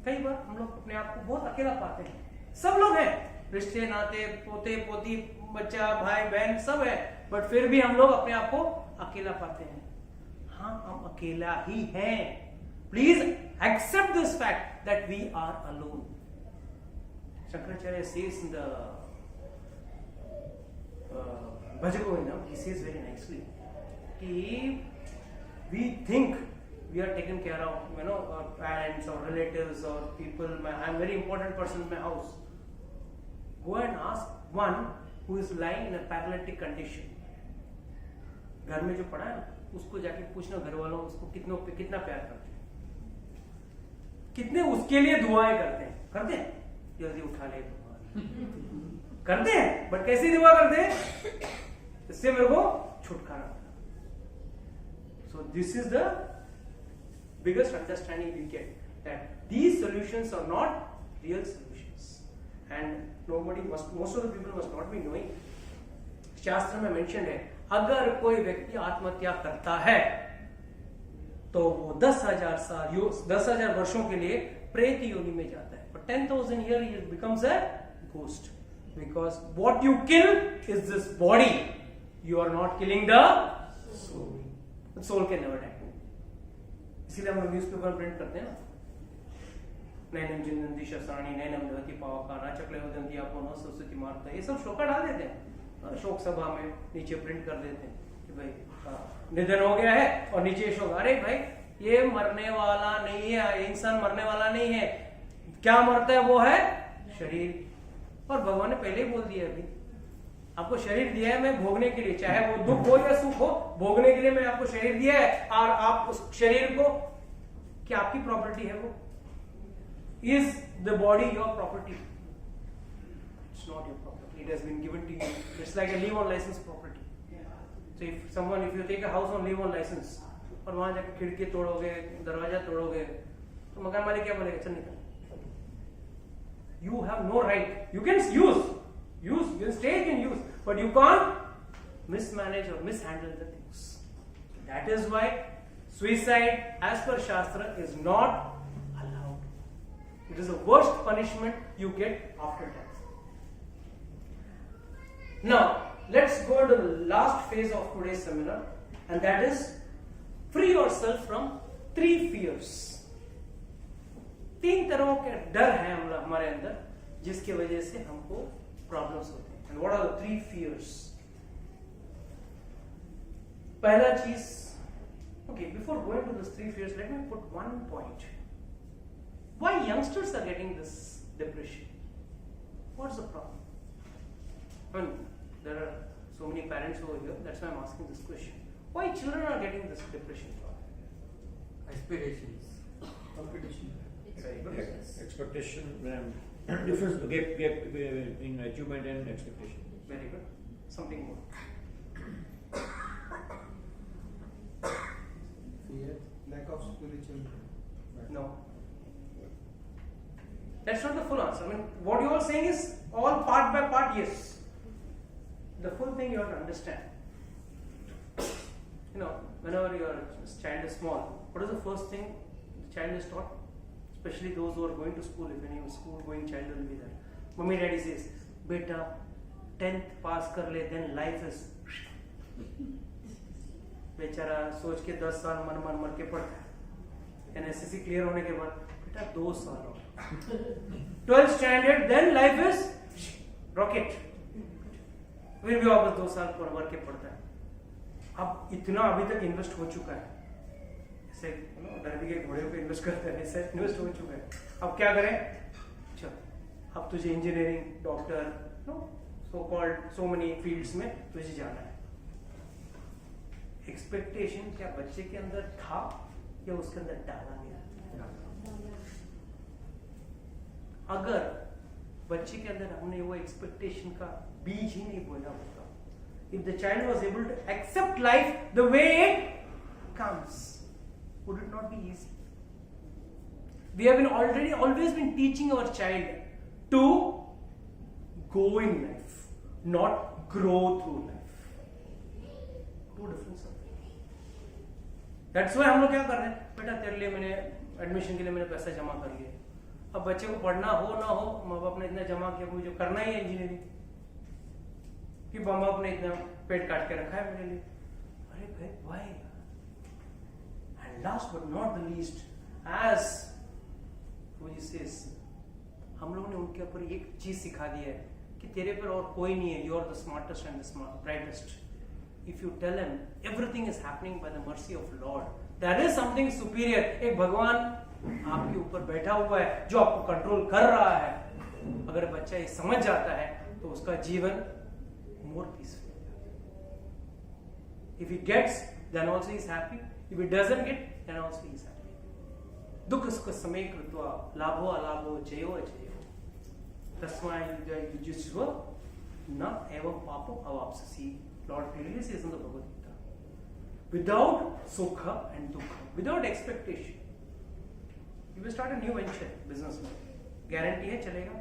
कई बार हम लोग अपने आप को बहुत अकेला पाते हैं. सब लोग हैं, रिश्ते नाते, पोते पोती, बच्चा, भाई बहन सब है, बट फिर भी हम लोग अपने आप को अकेला पाते हैं. हाँ, हम अकेला ही हैं. Please accept this fact that we are alone. Shankaracharya says in the Bhajagovindam, he says very nicely, we think we are taken care of, our parents or relatives or people. I'm a very important person in my house. Go and ask one who is lying in a paralytic condition. घर में जो पड़ा है उसको जाके पूछना, घर वालों उसको कितना प्यार करते हैं, कितने उसके लिए दुआएं करते हैं. जल्दी उठा ले करते हैं, बट कैसी दुआ करते हैं? इससे मेरे को छुटकारा. So this is the biggest understanding we get, that these solutions are not real solutions and most of the people must not be knowing. Shastra में मेंशन है, अगर कोई व्यक्ति आत्महत्या करता है तो वो 10,000 वर्षों के लिए प्रेत योनि में जाता है. For 10,000 years he becomes a ghost, because what you kill is this body. You are not killing the soul. The soul can never die. इसीलिए हम न्यूज़पेपर प्रिंट करते हैं ना, नैनम जिंदंती शसानी, नैनम धरती पावका, नाचकले वदंती आपको न सरस्वती मारता, ये सब शोका डाल देते हैं शोक सभा में, नीचे प्रिंट कर देते हैं कि भाई निधन हो गया है, और नीचे शोक. अरे भाई, ये मरने वाला नहीं है, इंसान मरने वाला नहीं है. क्या मरता है? वो है शरीर. और भगवान ने पहले ही बोल दिया, अभी आपको शरीर दिया है मैं भोगने के लिए, चाहे वो दुख हो या सुख हो, भोगने के लिए मैं आपको शरीर दिया है. और आप उस शरीर को, क्या आपकी प्रॉपर्टी है? वो is the body your property? It's not your property. It has been given to you. It's like a leave on license property. So if you take a house on leave on license, और वहां जाकर खिड़की तोड़ोगे, दरवाजा तोड़ोगे, तो मकान मालिक क्या बोलेगा? चल निकल. You have no right. You can use, you can stay, you can use, but you can't mismanage or mishandle the things. That is why suicide, as per Shastra, is not allowed. It is the worst punishment you get after death. Now, let's go to the last phase of today's seminar, and that is free yourself from 3 fears. 3 तरह के डर हैं हमारे अंदर, जिसकी वजह से हमको प्रॉब्लम्स होते हैं. And what are the 3 fears? पहला चीज, okay, before going to those 3 fears, let me put one point. Why youngsters are getting this depression? What's the problem? I mean, there are so many parents over here, that's why I'm asking this question. Why children are getting this depression problem? Aspirations. Competition. Expectation, difference, gap in achievement and expectation. Very good. Something more. Fear. Lack of spiritual background. No. That's not the full answer. I mean, what you are saying is all part by part, yes. The full thing you have to understand. Whenever your child is small, what is the first thing the child is taught? Especially those who are going to school, if any school going child will be there. Mummy daddy says, beta, 10th pass kar le, then life is. बेचारा सोच के 10 साल मर के पढ़ता है. NSSC clear होने के बाद बेटा 2 साल और 12th standard, then life is rocket. फिर भी वापस 2 साल मर के पढ़ता है. अब इतना अभी तक इन्वेस्ट हो चुका है, ऐसे डरबी के घोड़े पे इन्वेस्ट करते हैं, ऐसे इन्वेस्ट हो चुका है, अब क्या करें? चल अब तुझे engineering, doctor, so called so many fields में तुझे जाना है। एक्सपेक्टेशन क्या बच्चे के अंदर था या उसके अंदर डाला गया? अगर बच्चे के अंदर हमने वो एक्सपेक्टेशन का बीज ही नहीं बोया होता, if the child was able to accept life the way it comes, would it not be easy? We have always been teaching our child to go in life, not grow through life. Two different subjects. That's why हम लोग क्या कर रहे हैं, बेटा तेरे लिए मैंने एडमिशन के लिए मैंने पैसा जमा कर लिए, अब बच्चे को पढ़ना हो ना हो, माँ बाप ने इतना जमा किया, मुझे करना ही है इंजीनियरिंग, कि माँ बाप ने इतना पेट काट के रखा है मेरे लिए। अरे भाई why? And last but not the least, as Rosy says, हम लोगों ने उनके ऊपर एक चीज सिखा दी है कि तेरे पर और कोई नहीं है, you are the smartest and the brightest. If you tell him everything is happening by the mercy of lord, that is something superior. एक भगवान आपके ऊपर बैठा हुआ है जो आपको कंट्रोल कर रहा है। अगर बच्चा ये समझ जाता है तो उसका जीवन more peaceful. If he gets, then also he is happy. If he doesn't get, then also he is happy. दुख सुख समय कृत्वा लाभो अलाभो जयो अजयो तस्मै युज्यस्व न एवं पापो अवाप्स्यसि. Lord clearly says in the Bhagavad Gita, without sukha and dukha, without expectation, you will start a new venture, business में गारंटी है चलेगा,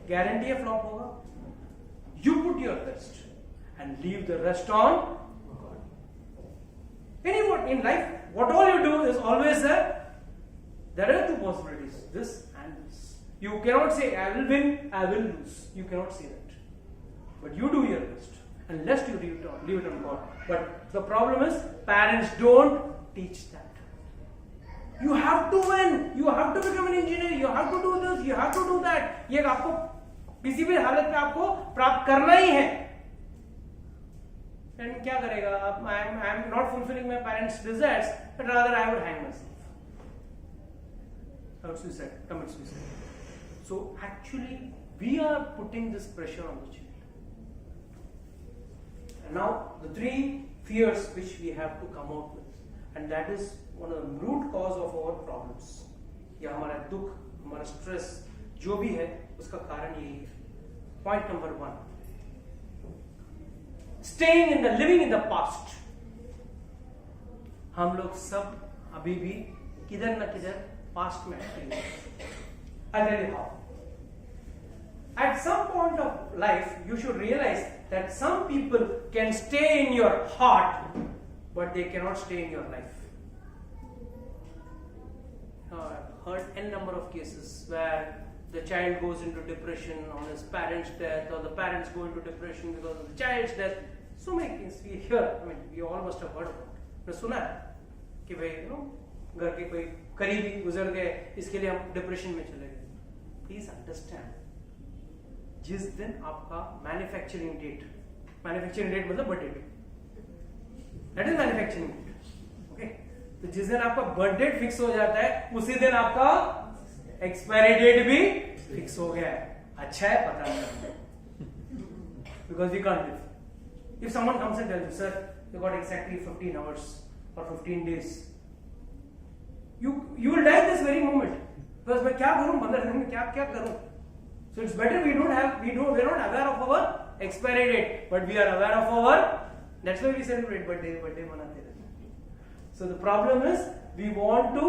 गारंटी है फ्लॉप होगा. You put your best and leave the rest on God. Anyone in life, what all you do is always there are two possibilities, this and this. You cannot say I will win, I will lose. You cannot say that. But you do your best and lest you leave it on God. But the problem is parents don't teach that. You have to win, you have to become an engineer, you have to do this, you have to do that. ये आपको किसी भी हालत में आपको प्राप्त करना ही है. And क्या करेगा आप? I am not fulfilling my parents' desires, but rather I would hang myself. I would suicide, commit suicide. So actually we are putting this pressure on the child. And now the three fears which we have to come out with, and that is one of the root cause of our problems. या हमारा दुख, हमारा stress जो भी है उसका कारण यही है. Point number 1, living in the past. हम लोग सब अभी भी किधर न किधर पास्ट में हैं. I'll tell you how. At some point of life, you should realize that some people can stay in your heart, but they cannot stay in your life. I've heard n number of cases where the child goes into depression on his parents' death, or the parents go into depression because of the child's death. So many things we hear. I mean, we all must have heard about it. मैं सुना है कि भाई घर के कोई करीबी गुजर गए, इसके लिए हम डिप्रेशन में चले गए. Please understand, जिस दिन आपका मैन्युफैक्चरिंग डेट मतलब birthday date, that is manufacturing date. Okay, तो जिस दिन आपका बर्थ डेट फिक्स हो जाता है उसी दिन आपका एक्सपायरी डेट भी फिक्स हो गया है. अच्छा है पता नहीं, because we can't live. If someone comes and tells you, sir you got exactly 15 hours or 15 days, you will die this very moment. Because मैं क्या करूं 15 दिन में, क्या करूं? So it's better we're not aware of our expiry date, but we are aware of our. That's why we celebrate birthday मनाते रहते हैं. So the problem is we want to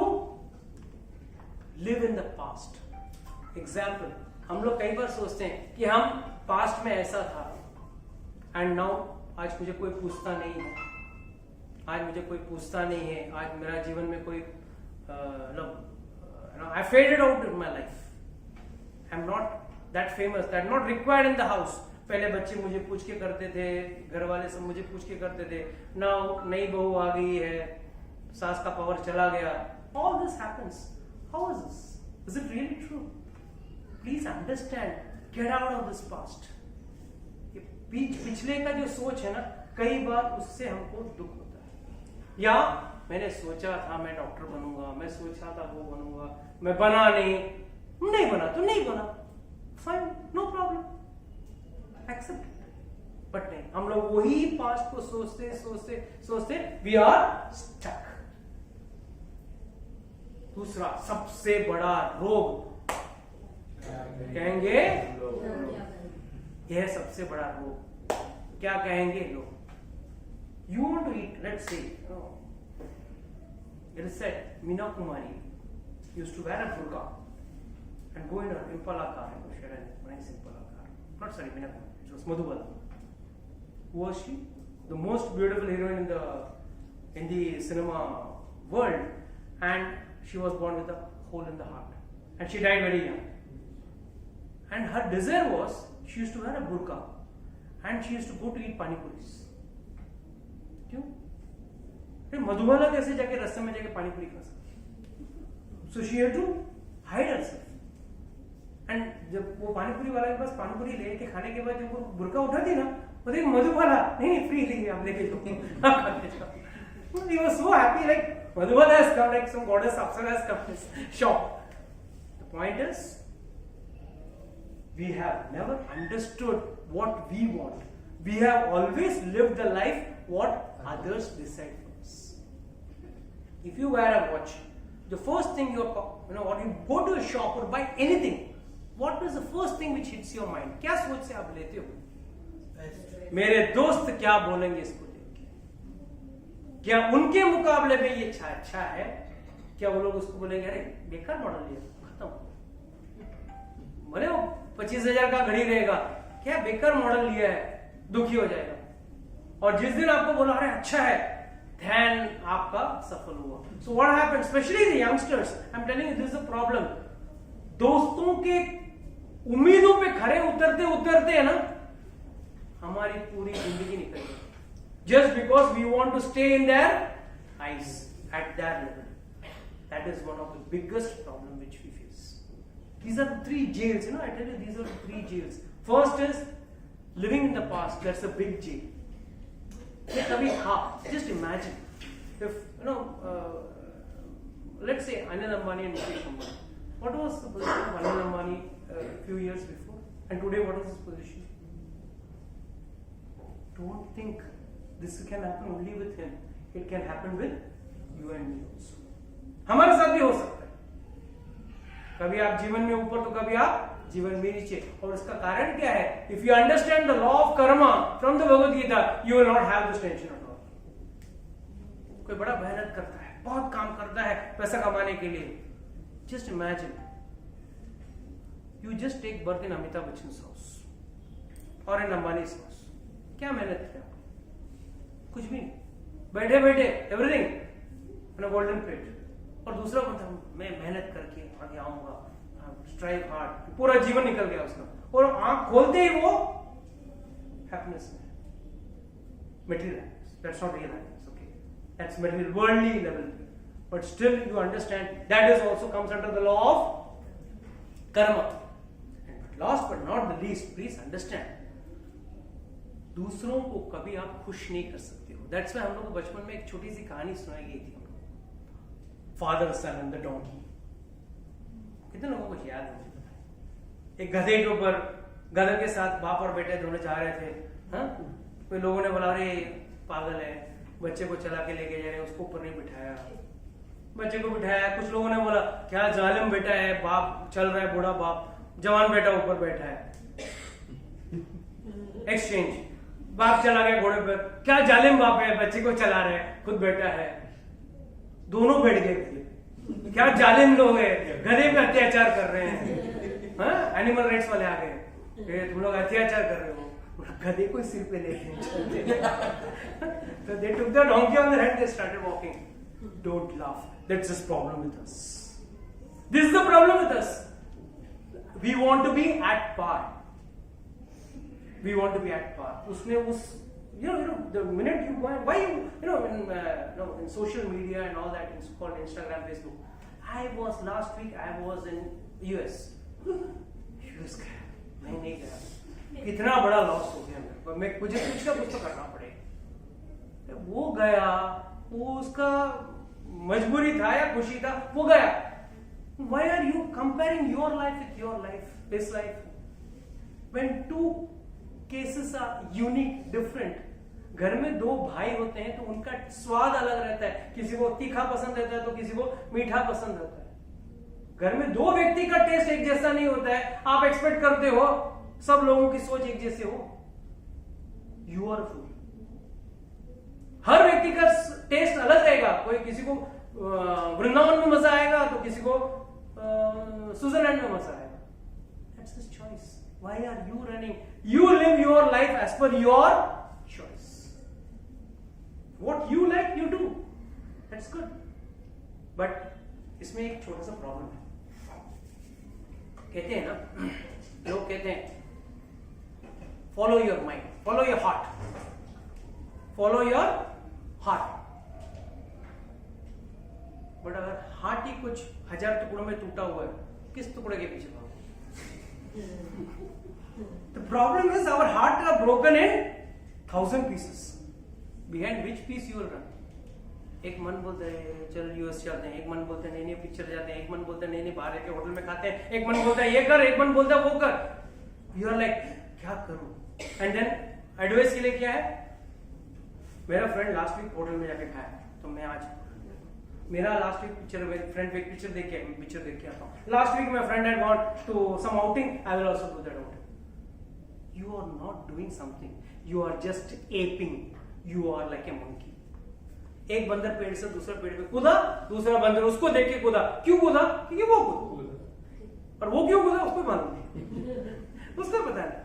live in the past. Example, हम लोग कई बार सोचते हैं कि हम पास्ट में ऐसा था, एंड नाउ आज मुझे कोई पूछता नहीं है, आज मेरा जीवन में कोई I faded out in my life. I'm not that famous, that not required in the house. पहले बच्चे मुझे पूछ के करते थे, घर वाले सब मुझे पूछ के करते थे. Now नई बहू आ गई है, सास का पावर चला गया. All this happens. How is this? Is it really true? Please understand. Get out of this past. पिछले का जो सोच है ना, कई बार उससे हमको दुख होता है। या मैंने सोचा था मैं डॉक्टर बनूंगा, मैं सोचा था वो बनूंगा, मैं बना नहीं बना तो नहीं बना, fine, no problem, accept. But नहीं, हम लोग वही पास्ट को सोचते सोचते सोचते वी आर स्टक। दूसरा सबसे बड़ा रोग कहेंगे, यह सबसे बड़ा रोग क्या कहेंगे लोग? You want to eat, let's say it is said Meena Kumari used to wear a burqa and go in an Impala car. She had a nice Impala car. Not sorry, Meena Kumari. It was Madhubala. Who was she? The most beautiful heroine in the cinema world, and she was born with a hole in the heart, and she died very young. And her desire was she used to wear a burqa, and she used to go to eat pani puris. क्यों? मधुबाला कैसे जाके रास्ते में जाके पानी पूरी खा सकती? So she had to hide herself. And जब वो पानी पूरी वाला के पास पानी पूरी लेके खाने के बाद जब वो बुरका उठाती ना, वो देखो मधुबाला नहीं फ्री ली आप लेके जाओ, आप खाते जाओ. He was so happy, like Madhubala has come, like some goddess Apsara has come to his shop. The point is, we have never understood what we want. We have always lived the life what others decide for us. If you wear a watch, the first thing what you go to a shop or buy anything, what is the first thing which hits your mind? क्या सोच से आप लेते हो? मेरे दोस्त क्या बोलेंगे इसको लेके? क्या उनके मुकाबले में ये अच्छा है? क्या वो लोग उसको बोलेंगे अरे बेकार मॉडल लिया, खत्म, भले वो 25,000 का घड़ी रहेगा, क्या बेकार मॉडल लिया है, दुखी हो जाएगा. और जिस दिन आपको बोला अरे अच्छा है, then आपका सफल हुआ. So what happened, especially the youngsters, I'm telling you this is a problem. दोस्तों के उम्मीदों पे खरे उतरते उतरते है ना, हमारी पूरी जिंदगी निकल गई. Just because we want to stay in their eyes, at their level. That is one of the biggest problem which we face. These are the three jails, I tell you, these are the three jails. First is living in the past. That's a big jail. Just imagine if let's say Anil Ambani and Mukesh Ambani. What was the position of Anil Ambani a few years before, and today what is his position? Don't think this can happen only with him. It can happen with you and me also. हमारे साथ भी हो सकता है. कभी आप जीवन में ऊपर तो कभी आप जीवन में नीचे. और इसका कारण क्या है? If you understand the law of karma from the Bhagavad Gita, you will not have this tension at all. कोई बड़ा मेहनत करता है, बहुत काम करता है पैसा कमाने के लिए. Just imagine, you just take birth in Amitabh Bachchan's house or in Ambani's house. क्या मेहनत किया? कुछ भी नहीं. बैठे बैठे everything on a golden plate. और दूसरा बता, मैं मेहनत करके आगे आऊंगा, स्ट्राइव हार्ड, पूरा जीवन निकल गया उसका, और आंख खोलते ही वो हैप्पीनेस में, material happiness. That's not real happiness, okay? That's material, worldly level. But still you understand that is also comes under the law of karma. And last but not the least, please understand, दूसरों को कभी आप खुश नहीं कर सकते हो. That's why हम लोग को बचपन में एक छोटी सी कहानी सुनाई गई थी, father son and the donkey. कितने लोगों को याद है? एक गधे के ऊपर, गधे के साथ बाप और बेटे दोनों जा रहे थे. कोई लोगों ने बोला अरे पागल है, बच्चे को चला के लेके जा रहे हैं, उसको ऊपर नहीं बिठाया. बच्चे को बिठाया. कुछ लोगों ने बोला क्या जालिम बेटा है, बाप चल रहा है, बूढ़ा बाप, जवान बेटा ऊपर बैठा है. एक्सचेंज, बाप चला गया घोड़े पर, क्या जालिम बाप है, बच्चे को चला रहा है, खुद बैठा है. दोनों बैठ गए. क्या जालिम लोग हैं, गधे पे अत्याचार कर रहे हैं. एनिमल राइट्स वाले आ गए, तुम लोग अत्याचार कर रहे हो, गधे को सिर पे लेके. So they took the donkey on their head, they started walking. Don't laugh. That's this problem with us. This is the problem with us. We want to be at par. We want to be at par. उसमें उस the minute you go, why in social media and all that, it's called Instagram, Facebook. Last week I was in US. US गया, मैं नहीं गया. कितना बड़ा loss हो गया मेरे को. मैं मुझे कुछ ना कुछ तो करना पड़ेगा. वो गया, वो उसका मजबूरी था या खुशी था, वो गया. Why are you comparing your life with your life, his life? When two cases are unique, different. घर में दो भाई होते हैं तो उनका स्वाद अलग रहता है. किसी को तीखा पसंद रहता है तो किसी को मीठा पसंद रहता है. घर में दो व्यक्ति का टेस्ट एक जैसा नहीं होता है. आप एक्सपेक्ट करते हो सब लोगों की सोच एक जैसे हो. यू आर फूल. हर व्यक्ति का टेस्ट अलग रहेगा. कोई किसी को वृंदावन में मजा आएगा तो किसी को स्विट्जरलैंड में मजा आएगा. That's his choice. Why are you running? You live your life as per your choice. What you like, you do. That's good. But इसमें एक छोटा सा प्रॉब्लम है. कहते हैं ना, लोग कहते हैं follow your mind, follow your heart, follow your heart. But अगर हार्ट ही कुछ 1000 टुकड़ों में टूटा हुआ है, किस टुकड़े के पीछे भागोगे? The problem is our heart are broken in 1000 pieces. Behind which piece you will run? एक मन बोलता है चल यूएस चलते हैं, एक मन बोलता है नहीं नहीं पिक्चर जाते हैं, एक मन बोलता है नहीं नहीं बाहर के होटल में खाते हैं, एक मन बोलता है ये कर, एक मन बोलता है वो कर. You are like क्या करूं? And then एडवाइस के लिए क्या है? मेरा फ्रेंड लास्ट वीक होटल में जाके खाया तो मैं आज मेरा लास्ट वीक पिक्चर देख के आता हूँ. Last week my friend had gone to some outing, I will also do that outing. You are not doing something, you are just aping. You are like a monkey. एक बंदर पेड़ से दूसरे पेड़ पे कूदा, दूसरा बंदर उसको देख के कूदा. क्यों कूदा? क्योंकि वो कूदा. और वो क्यों कूदा उसको मालूम नहीं, उसको पता नहीं.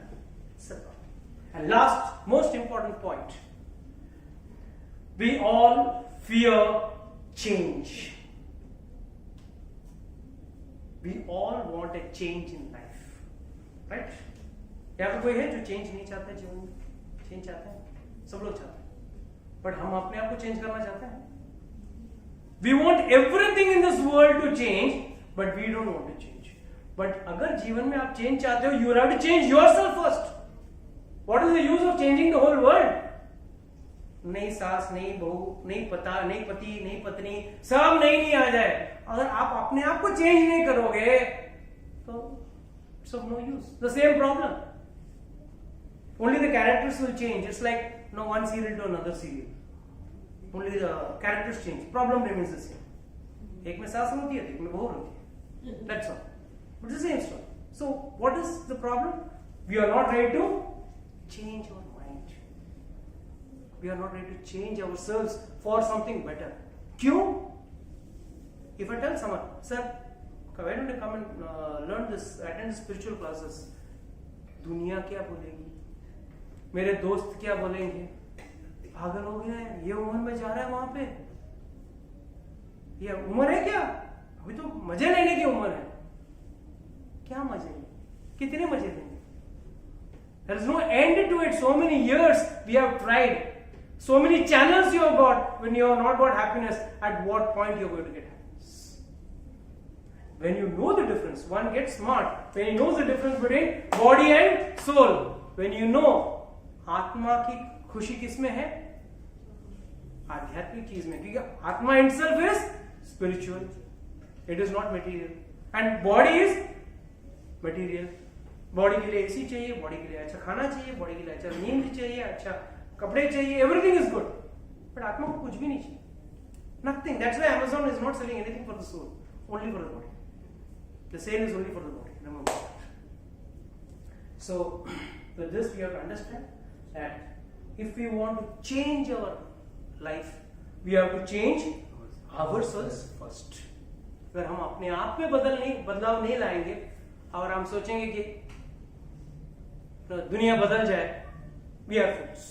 And last most important point, we all fear change. We all want a change in life, right? यहाँ पे कोई है जो चेंज नहीं चाहता है जीवन में? चेंज चाहते हैं, सब लोग चाहते हैं, बट हम अपने आप को चेंज करना चाहते हैं. We want everything in this world to change, but we don't want to change. But अगर जीवन में आप चेंज चाहते हो, you have to change yourself first. What is the use of changing the whole world? नई सास, नई बहू, नई पति, नई पत्नी, सब नहीं आ जाए. अगर आप अपने आप को चेंज नहीं करोगे तो it's of no use. The same problem. Only the characters will change. It's like one serial to another serial. Only the characters change. Problem remains the same. एक में सास होती है, एक में बहू होती है. That's all. But it's the same story. So what is the problem? We are not ready to change our mind. We are not ready to change ourselves for something better. क्यों? If I tell someone, sir, why don't you come and learn this, attend spiritual classes? दुनिया क्या बोलेगी? मेरे दोस्त क्या बोलेंगे? पागल हो गया है, ये उम्र में जा रहा है वहां पे. ये उम्र है क्या? अभी तो मजे लेने की उम्र है. क्या मजे? कितने मजे लेंगे? There is no end to it. So many years we have tried. So many channels you have got. When you have not got happiness, at what point you are going to get happiness? When you know the difference, one gets smart. When he knows the difference between body and soul. When you know, आत्मा की खुशी किसमें है? आध्यात्मिक चीज में. क्योंकि आत्मा itself is spiritual. It is not material. And body is material. Body के लिए एसी चाहिए, बॉडी के लिए अच्छा खाना चाहिए, बॉडी के लिए अच्छा नींद चाहिए, अच्छा कपड़े चाहिए, एवरीथिंग इज गुड. बट आत्मा को कुछ भी नहीं चाहिए. Nothing. That's why Amazon is not selling anything for the soul, only for the body. The sale is only for the body. Remember that. So with this we have to understand that if we want to change our life, we have to change ourselves first. अगर हम अपने आप में बदलाव नहीं लाएंगे और हम सोचेंगे कि दुनिया बदल जाए, we are fools.